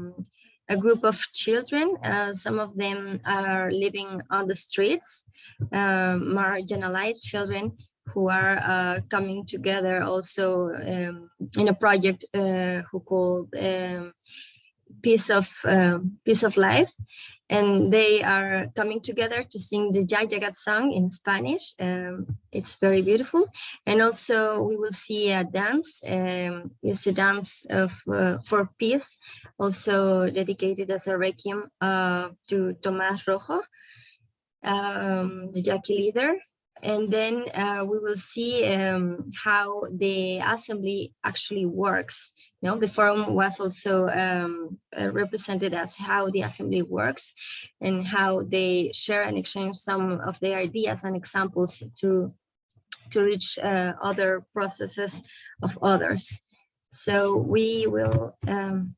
group of children. Some of them are living on the streets, marginalized children who are coming together also in a project who called Piece of Life. And they are coming together to sing the Jagat song in Spanish. It's very beautiful. And also we will see a dance. It's a dance for peace, also dedicated as a requiem to Tomás Rojo, the Yaqui leader. And then we will see how the assembly actually works. You know, the forum was also represented as how the assembly works and how they share and exchange some of their ideas and examples to reach other processes of others. So we will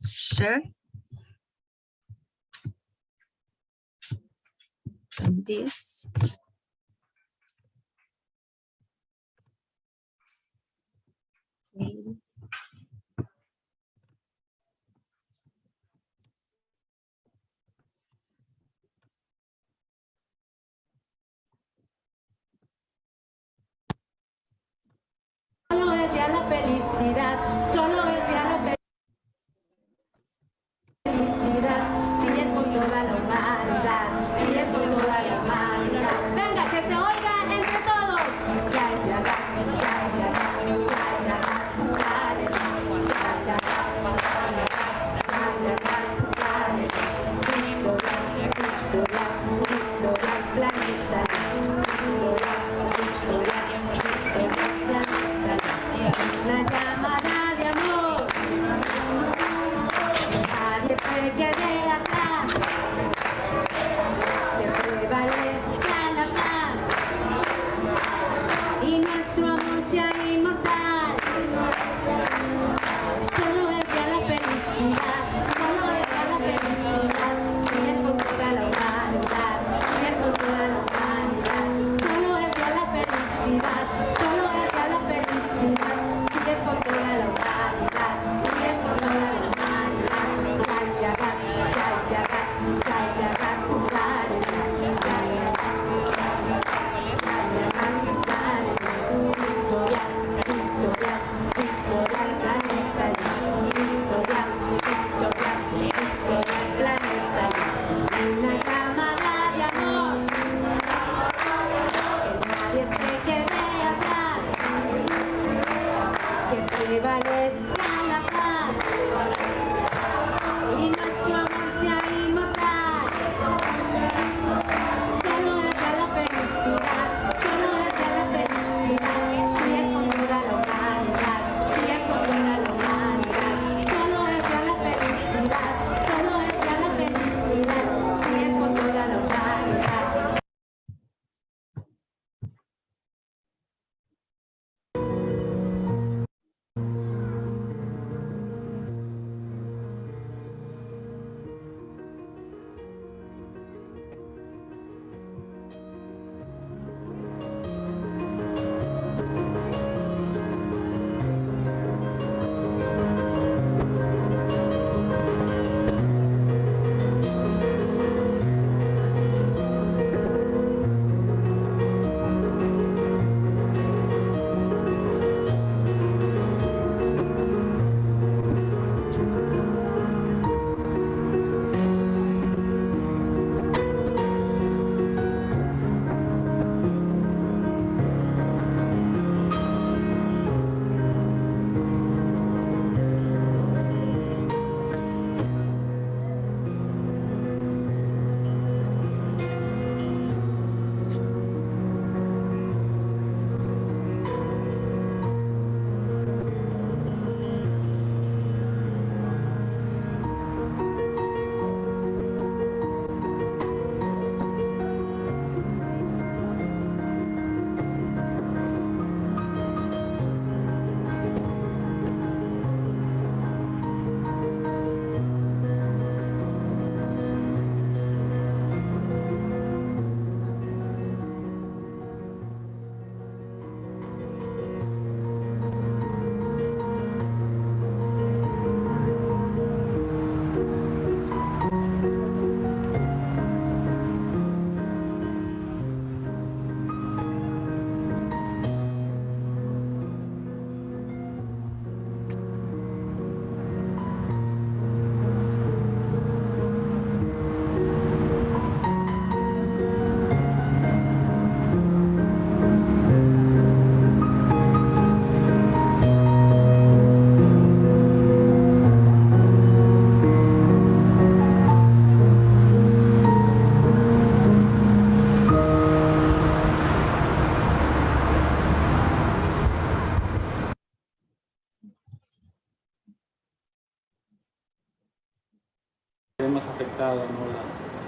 share this. Okay. Solo es ya la felicidad, solo es ya la felicidad, si es con toda la humanidad, si es con toda la humanidad.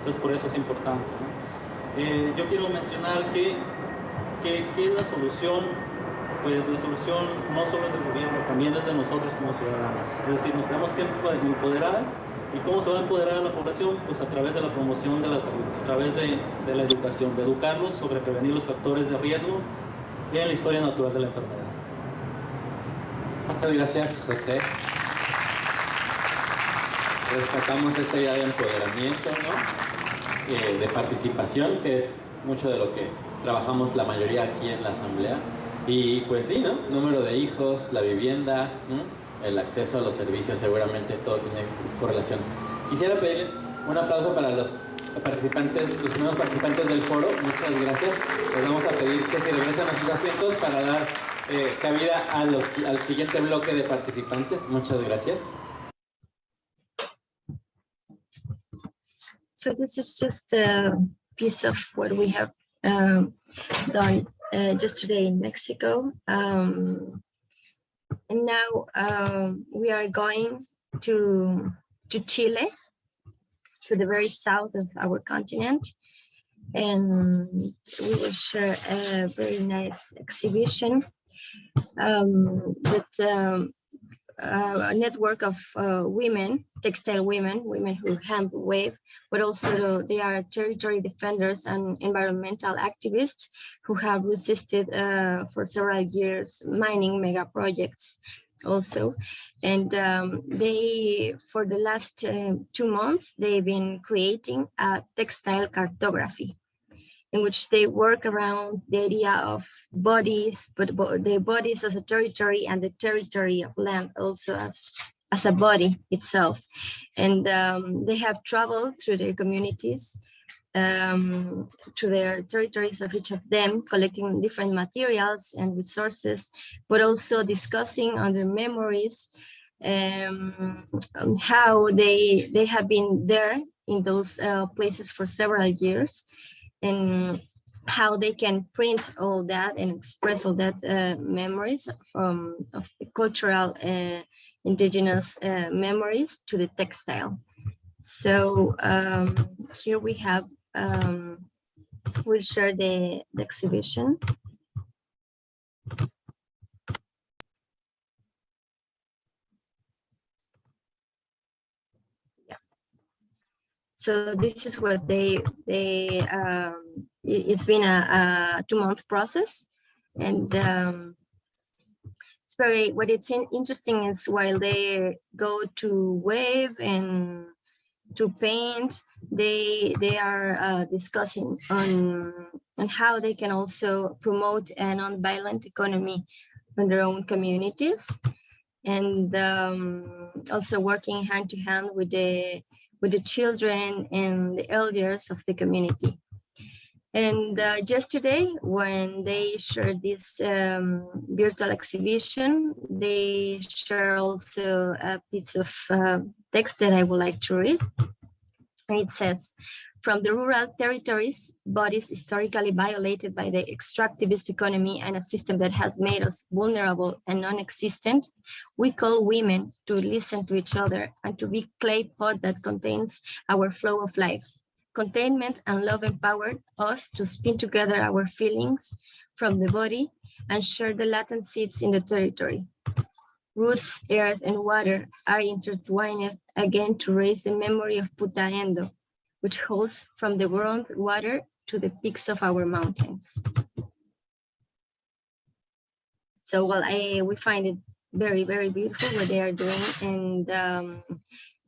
Entonces por eso es importante, ¿no? Yo quiero mencionar que la solución, pues la solución no solo es del gobierno, también es de nosotros como ciudadanos. Es decir, nos tenemos que empoderar. ¿Y cómo se va a empoderar a la población? Pues a través de la promoción de la salud, a través de la educación, de educarlos sobre prevenir los factores de riesgo y en la historia natural de la enfermedad. Muchas gracias, José. Rescatamos esta idea de empoderamiento, ¿no? De participación, que es mucho de lo que trabajamos la mayoría aquí en la Asamblea. Y pues sí, ¿no? Número de hijos, la vivienda, ¿no? El acceso a los servicios, seguramente todo tiene correlación. Quisiera pedirles un aplauso para los participantes, los primeros participantes del foro. Muchas gracias. Les vamos a pedir que se regresen a sus asientos para dar cabida al siguiente bloque de participantes. Muchas gracias. So this is just a piece of what we have done just today in Mexico. And now we are going to Chile, to the very south of our continent, and we will share a very nice exhibition that a network of women, textile women who hand wave, but also they are territory defenders and environmental activists who have resisted for several years mining mega projects also. And they, for the last 2 months, they've been creating a textile cartography in which they work around the idea of bodies, but their bodies as a territory and the territory of land also as a body itself. And they have traveled through their communities, to their territories of each of them, collecting different materials and resources, but also discussing on their memories, how they have been there in those places for several years, and how they can print all that and express all that memories of the cultural indigenous memories to the textile. So here we have, we'll share the exhibition. So this is what it's been a 2-month process, and it's very, what it's interesting is while they go to wave and to paint, they are discussing on how they can also promote a non-violent economy in their own communities, and also working hand to hand with the children and the elders of the community. And yesterday, when they shared this virtual exhibition, they share also a piece of text that I would like to read. And it says, from the rural territories, bodies historically violated by the extractivist economy and a system that has made us vulnerable and non-existent, we call women to listen to each other and to be clay pot that contains our flow of life. Containment and love empowered us to spin together our feelings from the body and share the latent seeds in the territory. Roots, earth, and water are intertwined again to raise the memory of Putaendo, which holds from the groundwater to the peaks of our mountains. So we find it very, very beautiful what they are doing, and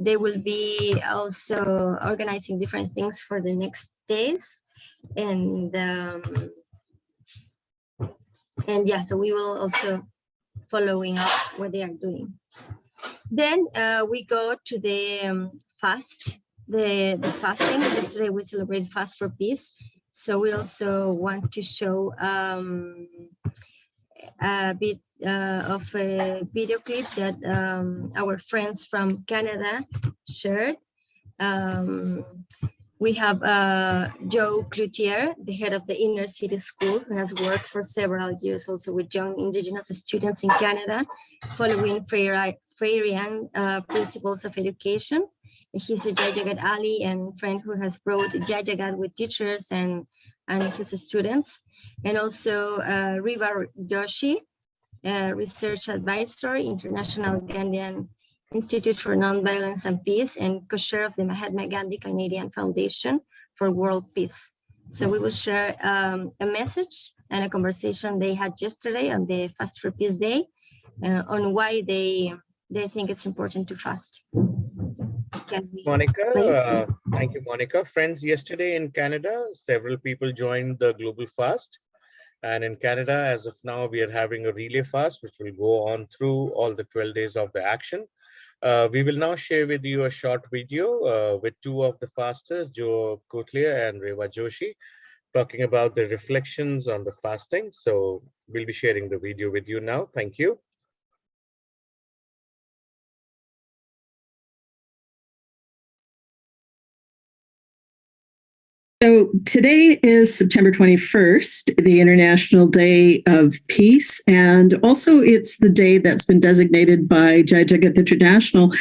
they will be also organizing different things for the next days, and yeah, so we will also following up what they are doing. Then we go to the fast. The fasting. Yesterday we celebrated Fast for Peace, so we also want to show a bit of a video clip that our friends from Canada shared. We have Joe Cloutier, the head of the Inner City School, who has worked for several years also with young Indigenous students in Canada, following Freirean principles of education. He's a Jagat Ali and friend who has brought Jagat with teachers and his students. And also Riva Joshi, research advisor, International Gandhian Institute for Nonviolence and Peace, and co-chair of the Mahatma Gandhi Canadian Foundation for World Peace. So we will share a message and a conversation they had yesterday on the Fast for Peace Day on why they think it's important to fast. Monica, thank you, Monica. Friends, yesterday in Canada, several people joined the Global Fast. And in Canada, as of now, we are having a relay fast, which will go on through all the 12 days of the action. We will now share with you a short video with two of the fasters, Joe Kotlia and Reva Joshi, talking about the reflections on the fasting. So we'll be sharing the video with you now. Thank you. So today is September 21st, the International Day of Peace, and also it's the day that's been designated by Jagat International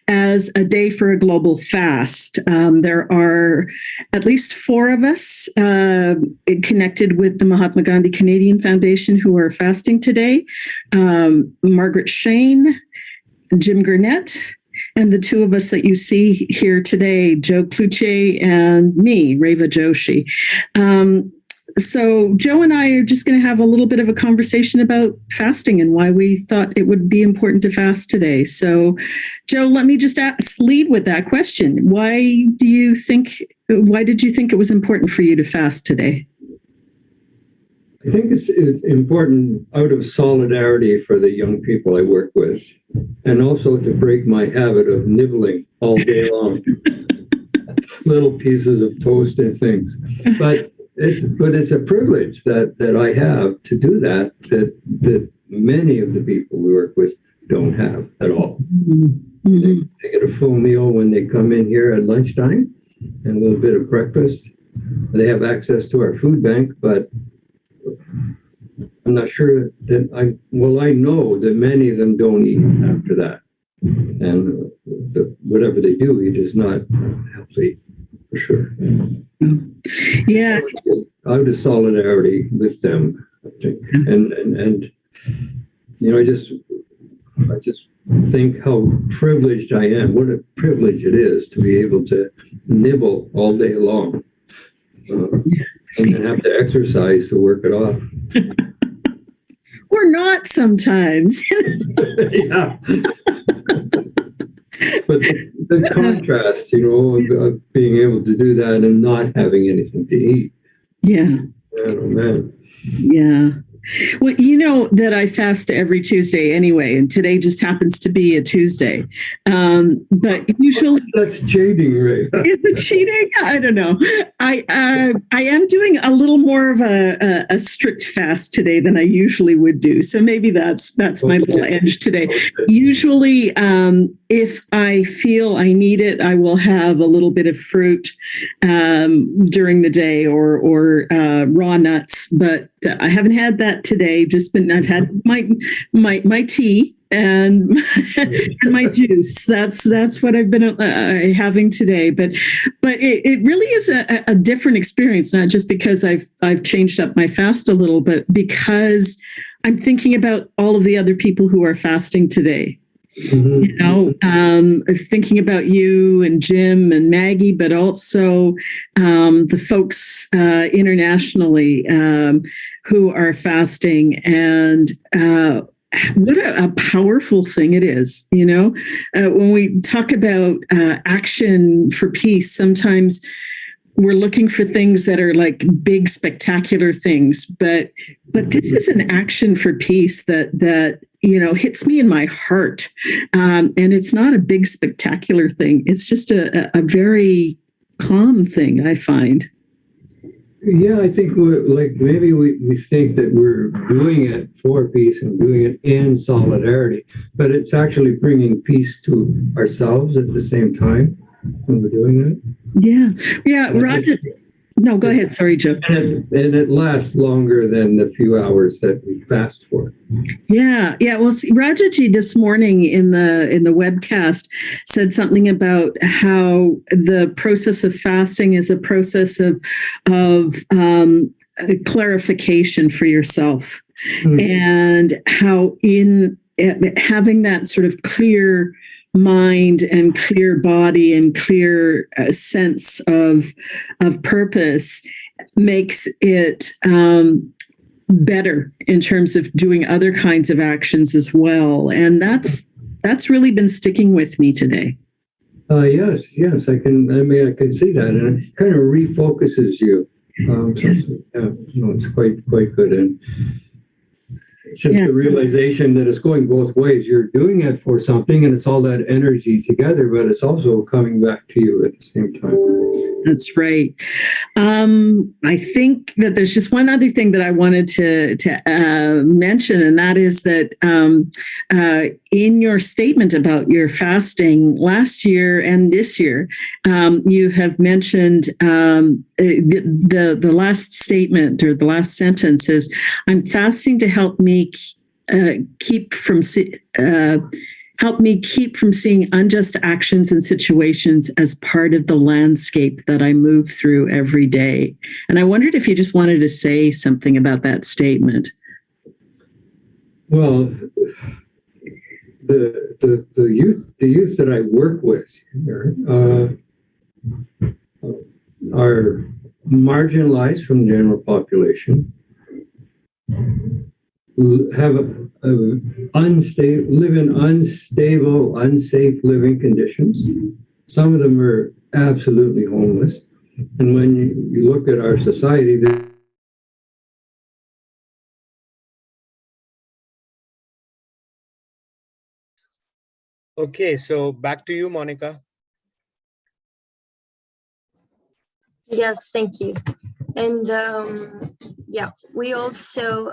as a day for a global fast. There are at least 4 of us connected with the Mahatma Gandhi Canadian Foundation who are fasting today. Margaret Shane, Jim Gurnett, and the 2 of us that you see here today, Joe Kluche and me, Reva Joshi. So Joe and I are just going to have a little bit of a conversation about fasting and why we thought it would be important to fast today. So Joe, let me just lead with that question. Why did you think it was important for you to fast today? I think it's important out of solidarity for the young people I work with, and also to break my habit of nibbling all day long, little pieces of toast and things. But it's a privilege that I have to do that many of the people we work with don't have at all. Mm-hmm. They get a full meal when they come in here at lunchtime and a little bit of breakfast. They have access to our food bank, but I'm not sure that I know that many of them don't eat after that. And whatever they do eat is not healthy, for sure. Yeah. Out of solidarity with them, I think. And you know, I just think how privileged I am. What a privilege it is to be able to nibble all day long. And then have to exercise to work it off. Or not sometimes. Yeah. But the contrast, you know, of being able to do that and not having anything to eat. Yeah. Man, oh man. Yeah. Well, you know that I fast every Tuesday anyway, and today just happens to be a Tuesday. But usually that's cheating, Ray. Is it cheating? I don't know. I am doing a little more of a strict fast today than I usually would do. So maybe that's my little edge today. Usually, if I feel I need it, I will have a little bit of fruit during the day or raw nuts. But I haven't had that today. I've had my tea and and my juice. That's what I've been having today. But it really is a different experience. Not just because I've changed up my fast a little, but because I'm thinking about all of the other people who are fasting today. Mm-hmm. You know, thinking about you and Jim and Maggie, but also the folks internationally who are fasting, and what a powerful thing it is. You know, when we talk about action for peace, sometimes we're looking for things that are like big, spectacular things, but this is an action for peace that you know hits me in my heart, and it's not a big, spectacular thing. It's just a very calm thing, I find. Yeah, I think maybe we think that we're doing it for peace and doing it in solidarity, but it's actually bringing peace to ourselves at the same time when we're doing that. Yeah, Roger. No, go ahead. Sorry, Joe. And it lasts longer than the few hours that we fast for. Yeah. Well, see, Rajaji this morning in the webcast said something about how the process of fasting is a process of clarification for yourself, and how in having that sort of clear mind and clear body and clear sense of purpose makes it better in terms of doing other kinds of actions as well. And that's really been sticking with me today. Yes, I can see that, and it kind of refocuses you. It's quite good, and it's just the realization that it's going both ways. You're doing it for something, and it's all that energy together, but it's also coming back to you at the same time. That's right. I think that there's just one other thing that I wanted to mention, and that is that in your statement about your fasting last year and this year, you have mentioned the last statement or the last sentence is, "I'm fasting to help me keep from seeing unjust actions and situations as part of the landscape that I move through every day." And I wondered if you just wanted to say something about that statement. Well, the youth that I work with here, are marginalized from the general population, have live in unstable, unsafe living conditions. Some of them are absolutely homeless. And when you look at our society, Okay, so back to you, Monica. Yes, thank you. And we also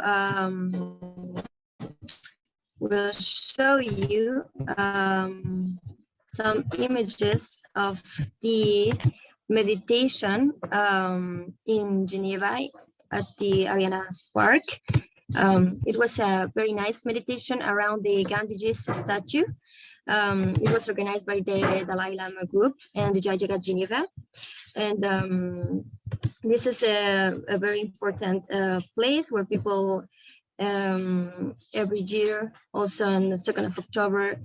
will show you some images of the meditation in Geneva at the Ariana's Park. It was a very nice meditation around the Gandhi's statue. It was organized by the Dalai Lama group and the Jagat Geneva. And this is a very important place where people every year, also on the 2nd of October,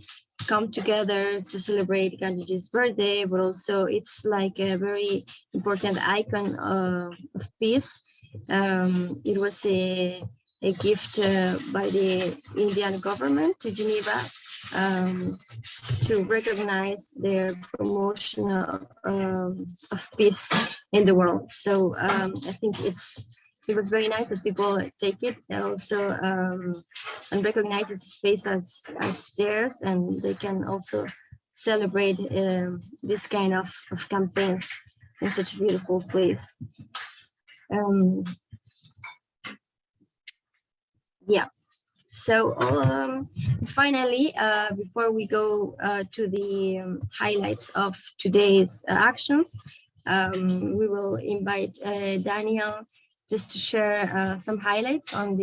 come together to celebrate Gandhi's birthday, but also it's like a very important icon of peace. It was a gift by the Indian government to Geneva to recognize their promotion of peace in the world. So I think it was very nice that people take it also and recognize the space as theirs, and they can also celebrate this kind of campaigns in such a beautiful place. So finally, before we go to the highlights of today's actions, we will invite Daniel just to share some highlights on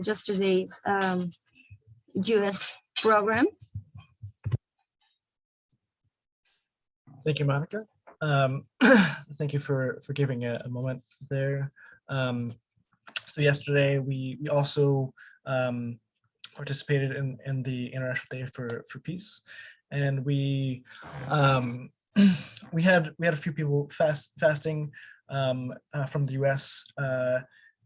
yesterday's US program. Thank you, Monica. Thank you for giving a moment there. So yesterday we also participated in the International Day for Peace, and we had a few people fasting from the US,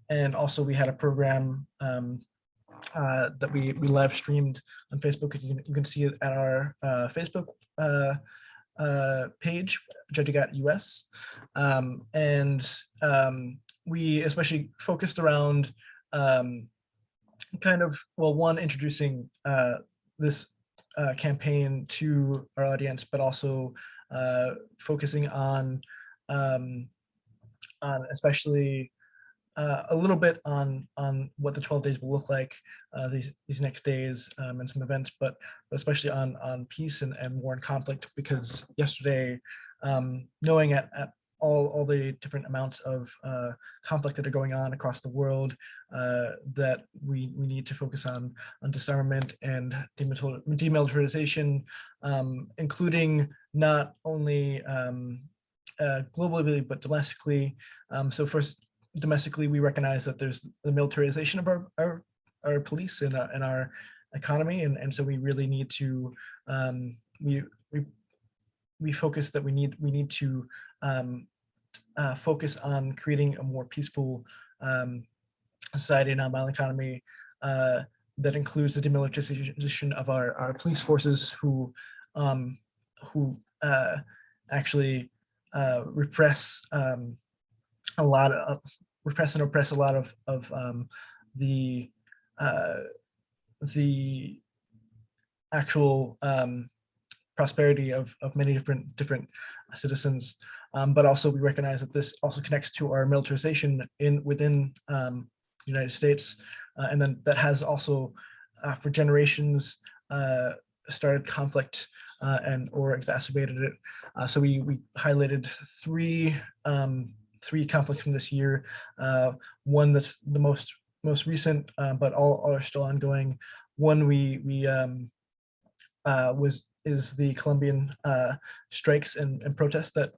and also we had a program that we live streamed on Facebook. You can see it at our Facebook page, Jagat US, and we especially focused around introducing this campaign to our audience, but also focusing on especially a little bit on what the 12 days will look like these next days, and some events, but especially on peace and war and conflict, because yesterday, knowing at all the different amounts of conflict that are going on across the world, that we need to focus on disarmament and demilitarization, including not only globally but domestically. So first, domestically, we recognize that there's the militarization of our police and our economy, and so we really need to we focus that we need to focus on creating a more peaceful society and nonviolent economy that includes the demilitarization of our police forces, who actually repress and oppress a lot of the actual prosperity of many different citizens, but also we recognize that this also connects to our militarization within the United States, and then that has also for generations started conflict and or exacerbated it. So we highlighted three conflicts from this year. One that's the most recent, but all are still ongoing. One is the Colombian strikes and protests that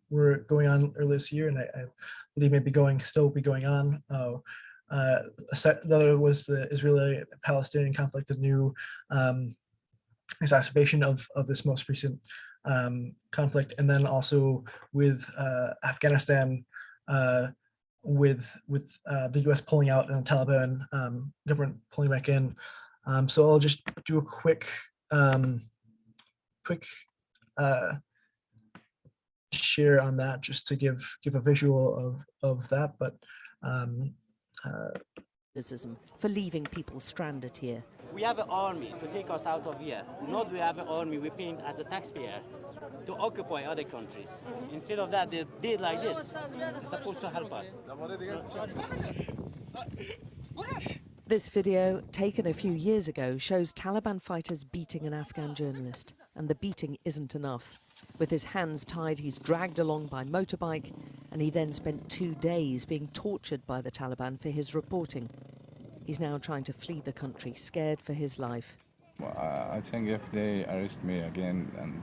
were going on earlier this year, and I believe may still be going on. The other was the Israeli-Palestinian conflict, the new exacerbation of this most recent conflict, and then also with Afghanistan, with the U.S. pulling out and the Taliban government pulling back in. So I'll just do a quick share on that, just to give a visual of that. But for leaving people stranded here. We have an army to take us out of here. Not we have an army we're paying as a taxpayer to occupy other countries. Instead of that, they did like this. They're supposed to help us. This video, taken a few years ago, shows Taliban fighters beating an Afghan journalist. And the beating isn't enough. With his hands tied, he's dragged along by motorbike, and he then spent 2 days being tortured by the Taliban for his reporting. He's now trying to flee the country, scared for his life. Well, I think if they arrest me again, and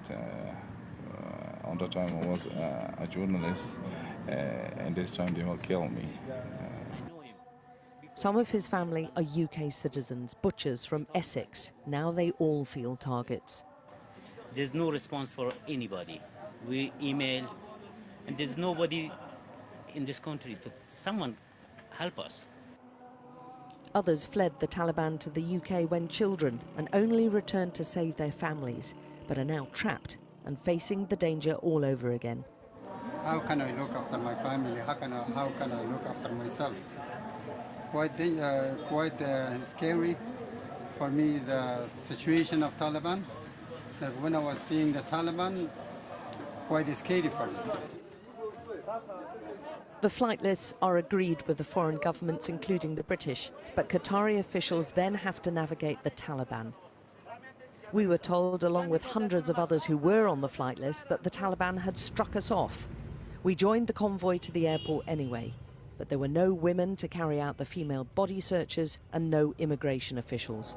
on the time I was a journalist, and this time they will kill me. Some of his family are UK citizens, butchers from Essex. Now they all feel targets. There's no response for anybody. We email, and there's nobody in this country to someone help us. Others fled the Taliban to the UK when children and only returned to save their families, but are now trapped and facing the danger all over again. How can I look after my family? How can I look after myself? Quite scary for me, the situation of Taliban. That when I was seeing the Taliban, quite scary for me. The flight lists are agreed with the foreign governments, including the British, but Qatari officials then have to navigate the Taliban. We were told, along with hundreds of others who were on the flight list, that the Taliban had struck us off. We joined the convoy to the airport anyway, but there were no women to carry out the female body searches and no immigration officials.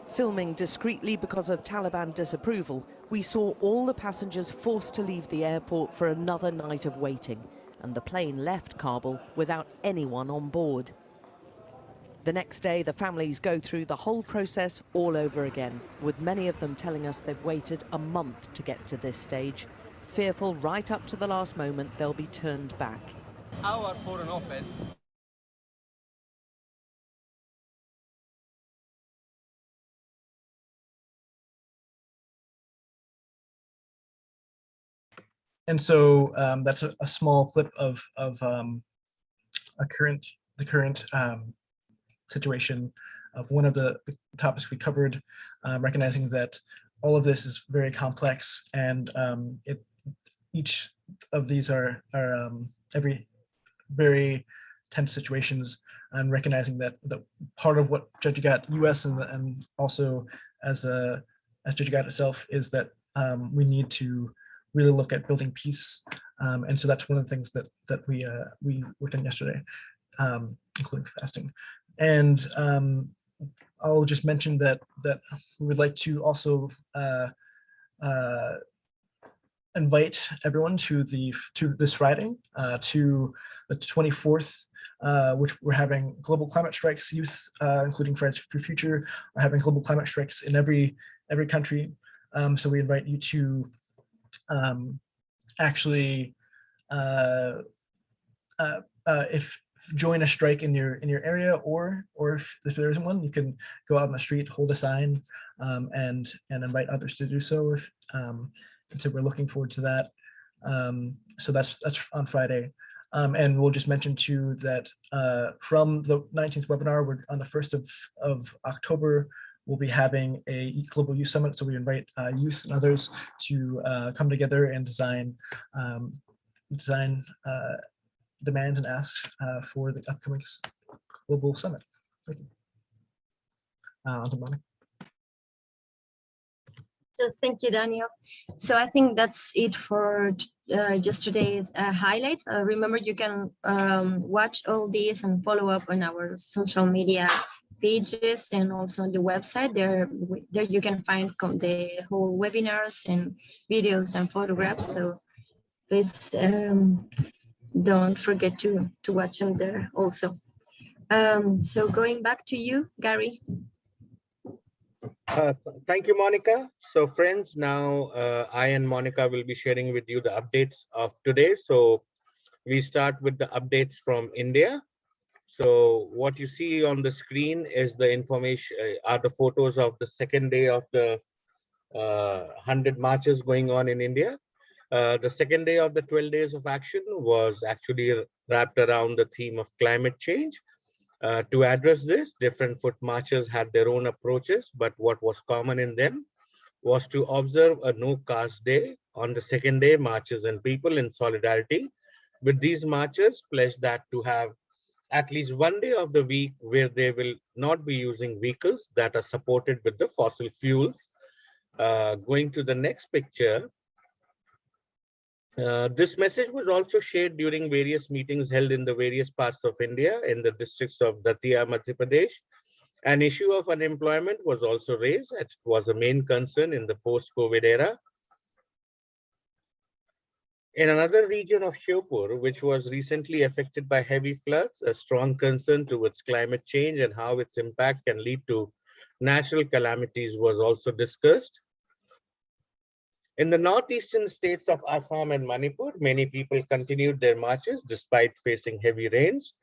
Filming discreetly because of Taliban disapproval, we saw all the passengers forced to leave the airport for another night of waiting, and the plane left Kabul without anyone on board. The next day, the families go through the whole process all over again, with many of them telling us they've waited a month to get to this stage, fearful right up to the last moment they'll be turned back. Our Foreign Office and so that's a small clip of the current situation of one of the topics we covered, recognizing that all of this is very complex, and each of these are every very tense situations, and recognizing that the part of what Judge Jagat US and also as Judge Jagat itself is that we need to really look at building peace. And so that's one of the things that we worked on yesterday, including fasting. And I'll just mention that we would like to also invite everyone to this Friday, to the 24th, which we're having global climate strikes. Youth, including Fridays for Future, are having global climate strikes in every country. So we invite you to actually join a strike in your area, or if there isn't one, you can go out on the street, hold a sign, and invite others to do so. And so we're looking forward to that. So that's on Friday. And we'll just mention too that from the 19th webinar, we're on the 1st of October, we'll be having a Global Youth Summit. So we invite youth and others to come together and design demands and asks for the upcoming Global Summit. Thank you. On to Monica. Thank you, Daniel. So I think that's it for yesterday's highlights. Remember, you can watch all these and follow up on our social media pages and also on the website. There you can find the whole webinars and videos and photographs. So please don't forget to watch them there also. So going back to you, Gary. Thank you, Monica. So friends, now I and Monica will be sharing with you the updates of today. So we start with the updates from India. So what you see on the screen is the information, are the photos of the second day of the 100 marches going on in India. The second day of the 12 days of action was actually wrapped around the theme of climate change. To address this, different foot marchers had their own approaches, but what was common in them was to observe a no caste day. On the second day, marchers and people in solidarity with these marchers pledged that to have at least one day of the week where they will not be using vehicles that are supported with the fossil fuels. Going to the next picture. This message was also shared during various meetings held in the various parts of India in the districts of Datia, Madhya Pradesh. An issue of unemployment was also raised. It was a main concern in the post-COVID era. In another region of Shivpur, which was recently affected by heavy floods, a strong concern towards climate change and how its impact can lead to natural calamities was also discussed. In the northeastern states of Assam and Manipur, many people continued their marches despite facing heavy rains.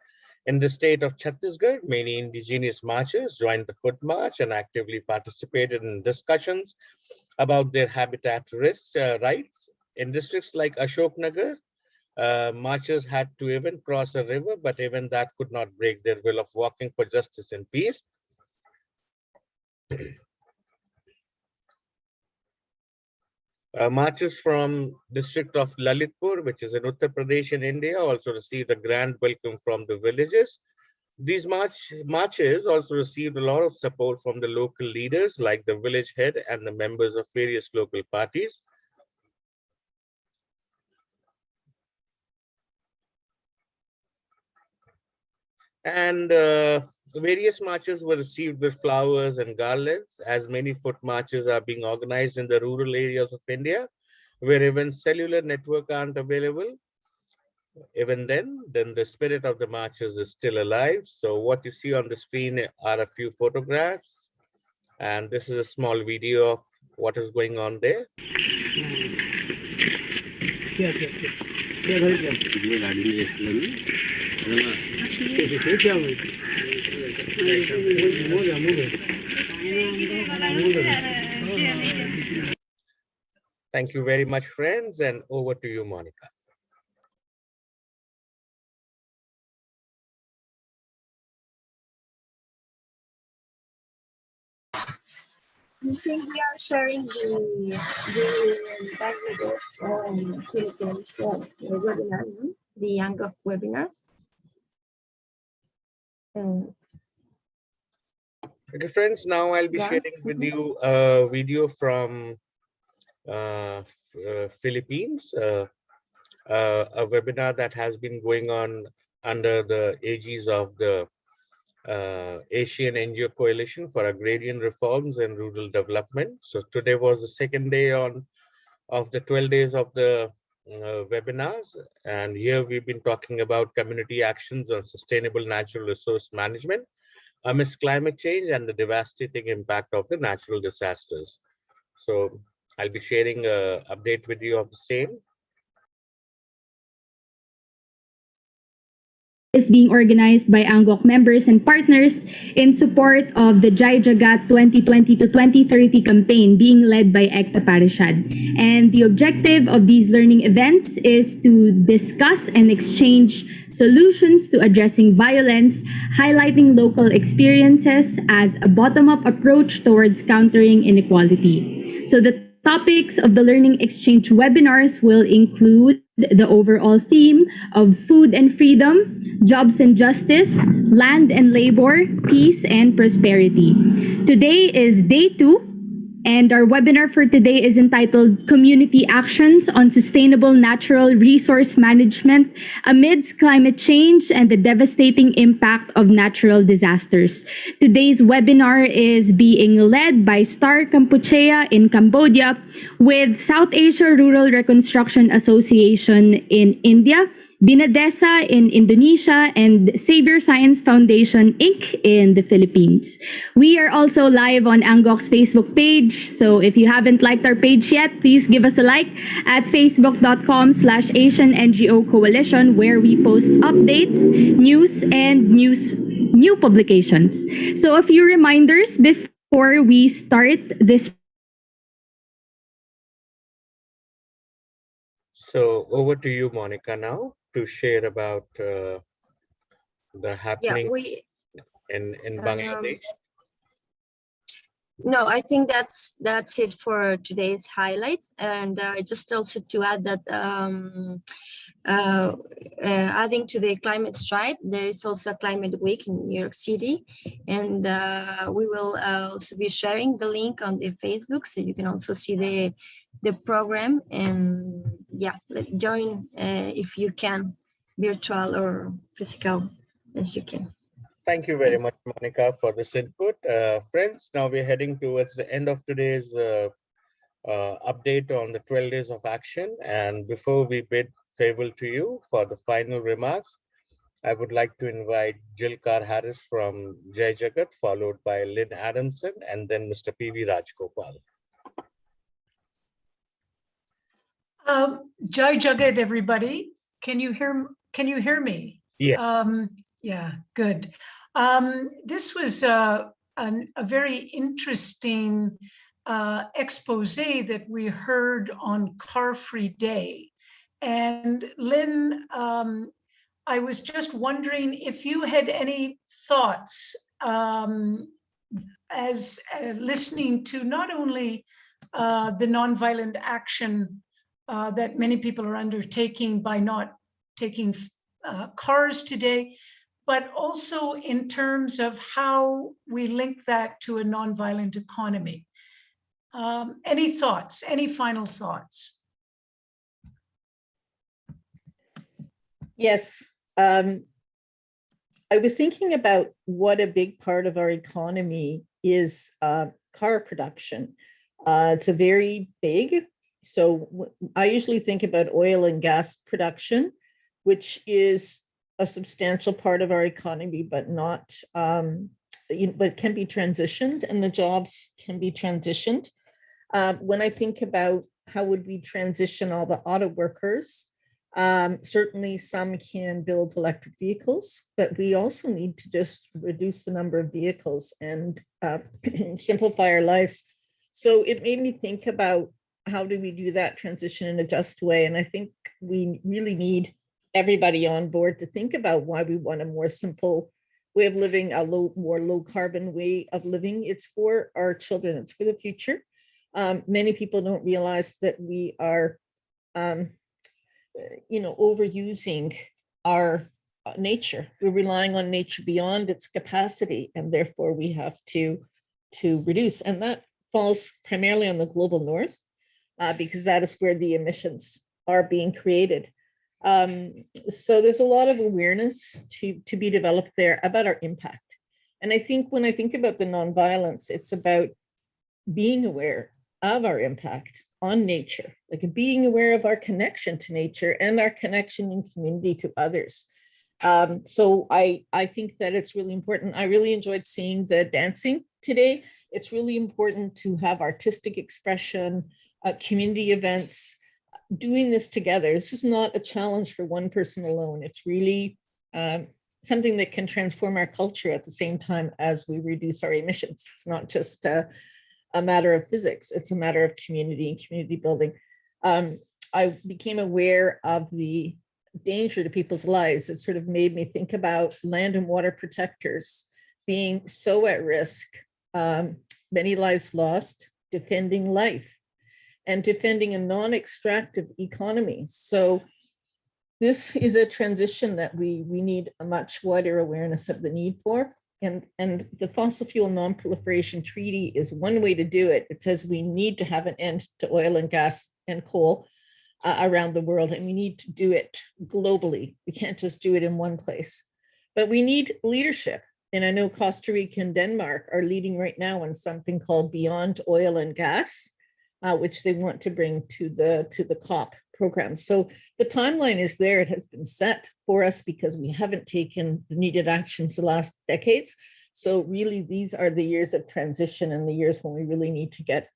In the state of Chhattisgarh, many indigenous marchers joined the foot march and actively participated in discussions about their habitat rights. In districts like Ashoknagar, marchers had to even cross a river, but even that could not break their will of walking for justice and peace. Marchers from district of Lalitpur, which is in Uttar Pradesh in India, also received a grand welcome from the villagers. These marches also received a lot of support from the local leaders like the village head and the members of various local parties. And various marches were received with flowers and garlands, as many foot marches are being organized in the rural areas of India, where even cellular network aren't available. Even then the spirit of the marches is still alive. So what you see on the screen are a few photographs, and this is a small video of what is going on there. Thank you very much, friends, and over to you, Monica. I think we are sharing the Bangladesh Philippines webinar, the Young of webinar. Okay, friends, now I'll be sharing with you a video from Philippines, a webinar that has been going on under the aegis of the Asian NGO Coalition for Agrarian Reforms and Rural Development. So today was the second day of the 12 days of the webinars, and here we've been talking about community actions on sustainable natural resource management amidst climate change and the devastating impact of the natural disasters. So I'll be sharing an update with you of the same. Is being organized by ANGOC members and partners in support of the Jai Jagat 2020 to 2030 campaign being led by Ekta Parishad. And the objective of these learning events is to discuss and exchange solutions to addressing violence, highlighting local experiences as a bottom-up approach towards countering inequality. So the topics of the learning exchange webinars will include the overall theme of food and freedom, jobs and justice, land and labor, peace and prosperity. Today is day 2, and our webinar for today is entitled Community Actions on Sustainable Natural Resource Management Amidst Climate Change and the Devastating Impact of Natural Disasters. Today's webinar is being led by Star Kampuchea in Cambodia with South Asia Rural Reconstruction Association in India, Binadesa in Indonesia, and Savior Science Foundation, Inc. in the Philippines. We are also live on ANGOC's Facebook page, so if you haven't liked our page yet, please give us a like at facebook.com/Asian NGO Coalition, where we post updates, news, and new publications. So a few reminders before we start this. So over to you, Monica, now to share about the happening in Bangladesh. No, I think that's it for today's highlights. And just also to add that adding to the climate stride, there is also a climate week in New York City, and we will also be sharing the link on the Facebook, so you can also see the program. And yeah, join if you can, virtual or physical as you can. Thank you very much, Monica, for this input. Friends, now we're heading towards the end of today's update on the 12 days of action. And before we bid farewell to you for the final remarks, I would like to invite Jill Carr-Harris from Jai Jagat, followed by Lynn Adamson, and then Mr. P.V. Rajgopal. Jai Jagat, everybody. Can you hear me? Yes. Yeah, good. This was a very interesting expose that we heard on Car-Free Day. And Lynn, I was just wondering if you had any thoughts as listening to not only the nonviolent action that many people are undertaking by not taking cars today, but also in terms of how we link that to a nonviolent economy. Any thoughts, any final thoughts? Yes, I was thinking about what a big part of our economy is car production. It's a very big, so I usually think about oil and gas production, which is a substantial part of our economy, but not, but can be transitioned, and the jobs can be transitioned. When I think about how would we transition all the auto workers, certainly some can build electric vehicles, but we also need to just reduce the number of vehicles and simplify our lives. So it made me think about how do we do that transition in a just way? And I think we really need everybody on board to think about why we want a more simple way of living, a more low carbon way of living. It's for our children, it's for the future. Many people don't realize that we are, overusing our nature. We're relying on nature beyond its capacity, and therefore we have to reduce. And that falls primarily on the global north. because that is where the emissions are being created. So there's a lot of awareness to be developed there about our impact. And I think when I think about the nonviolence, it's about being aware of our impact on nature, like being aware of our connection to nature and our connection in community to others. So I think that it's really important. I really enjoyed seeing the dancing today. It's really important to have artistic expression, community events, doing this together. This is not a challenge for one person alone. It's really something that can transform our culture at the same time as we reduce our emissions. It's not just a matter of physics, it's a matter of community and community building. I became aware of the danger to people's lives. It sort of made me think about land and water protectors being so at risk, many lives lost, defending life and defending a non-extractive economy. So this is a transition that we need a much wider awareness of the need for. And the Fossil Fuel Non-Proliferation Treaty is one way to do it. It says we need to have an end to oil and gas and coal around the world, and we need to do it globally. We can't just do it in one place, but we need leadership. And I know Costa Rica and Denmark are leading right now on something called Beyond Oil and Gas, which they want to bring to the COP program. So the timeline is there. It has been set for us because we haven't taken the needed actions the last decades. So really, these are the years of transition and the years when we really need to get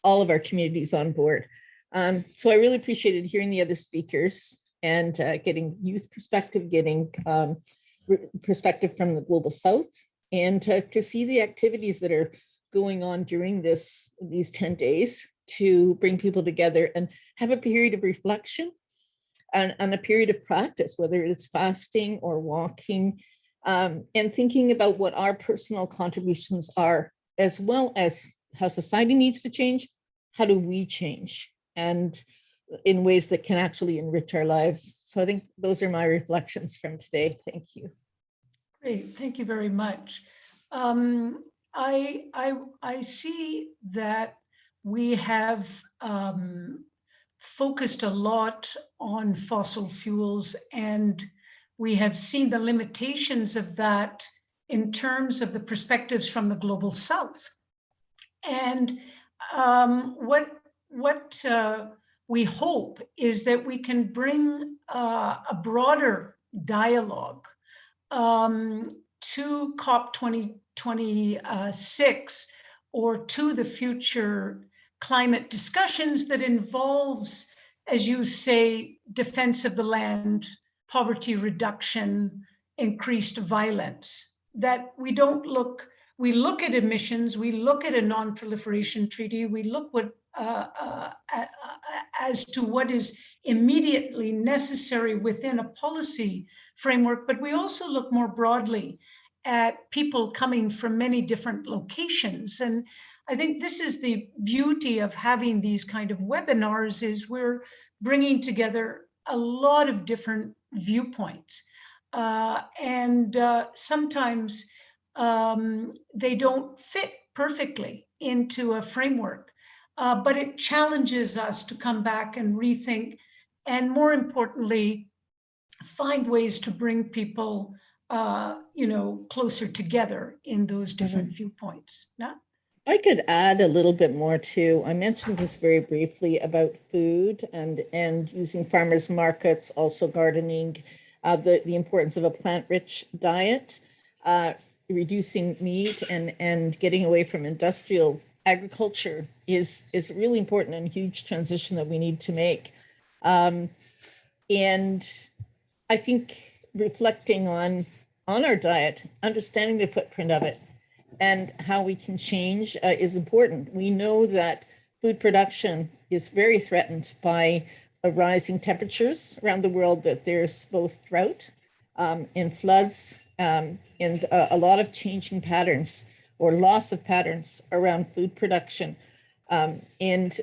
all of our communities on board. So I really appreciated hearing the other speakers and getting youth perspective, getting perspective from the Global South, and to see the activities that are going on during these 10 days to bring people together and have a period of reflection and a period of practice, whether it's fasting or walking, and thinking about what our personal contributions are, as well as how society needs to change, how do we change, and in ways that can actually enrich our lives. So I think those are my reflections from today. Thank you. Great, thank you very much. I see that we have focused a lot on fossil fuels, and we have seen the limitations of that in terms of the perspectives from the Global South. And what we hope is that we can bring a broader dialogue to COP 2026 or to the future climate discussions that involves, as you say, defense of the land, poverty reduction, increased violence. That we look at emissions, we look at a non-proliferation treaty, we look as to what is immediately necessary within a policy framework, but we also look more broadly at people coming from many different locations. And I think this is the beauty of having these kind of webinars, is we're bringing together a lot of different viewpoints. And sometimes they don't fit perfectly into a framework, but it challenges us to come back and rethink, and more importantly, find ways to bring people closer together in those different viewpoints. Yeah? I could add a little bit more too. I mentioned this very briefly about food and using farmers markets, also gardening, the importance of a plant-rich diet, reducing meat and getting away from industrial agriculture is really important and huge transition that we need to make. And I think reflecting on our diet, understanding the footprint of it, and how we can change is important. We know that food production is very threatened by rising temperatures around the world, that there's both drought and floods and a lot of changing patterns or loss of patterns around food production. And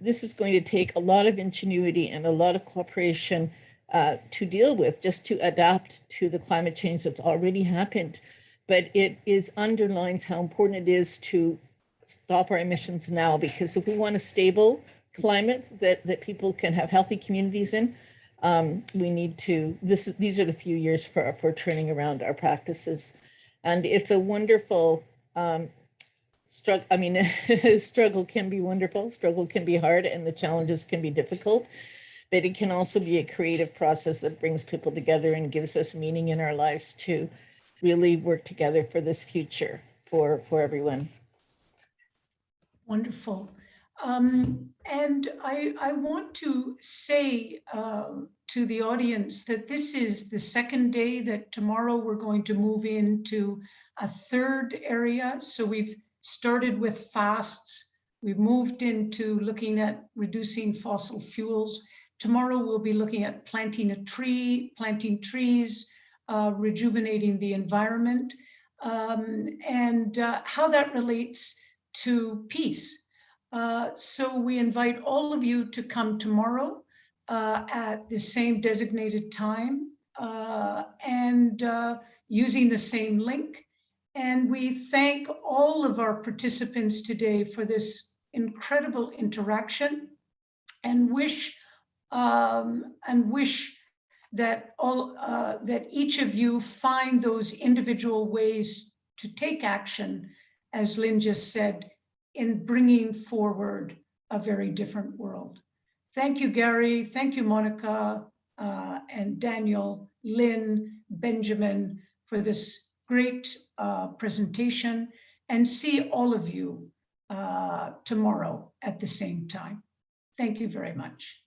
this is going to take a lot of ingenuity and a lot of cooperation to deal with, just to adapt to the climate change that's already happened. But it underlines how important it is to stop our emissions now, because if we want a stable climate that people can have healthy communities in, we need to, these are the few years for turning around our practices. And it's a wonderful struggle. I mean, struggle can be wonderful, struggle can be hard, and the challenges can be difficult, but it can also be a creative process that brings people together and gives us meaning in our lives to really work together for this future for everyone. Wonderful. And I want to say to the audience that this is the second day, that tomorrow we're going to move into a third area. So we've started with fasts. We've moved into looking at reducing fossil fuels. Tomorrow we'll be looking at planting trees, rejuvenating the environment, and how that relates to peace. So we invite all of you to come tomorrow at the same designated time and using the same link. And we thank all of our participants today for this incredible interaction, and wish that that each of you find those individual ways to take action, as Lynn just said, in bringing forward a very different world. Thank you, Gary. Thank you, Monica and Daniel, Lynn, Benjamin, for this great presentation, and see all of you tomorrow at the same time. Thank you very much.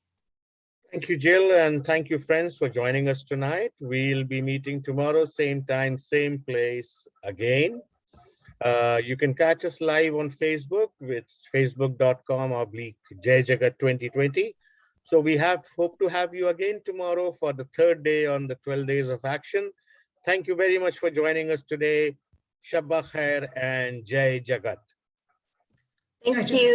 Thank you, Jill, and thank you, friends, for joining us tonight. We'll be meeting tomorrow, same time, same place again. You can catch us live on Facebook with facebook.com/JaiJagat2020. So we hope to have you again tomorrow for the third day on the 12 days of action. Thank you very much for joining us today. Shabba Khair and Jai Jagat. Thank you.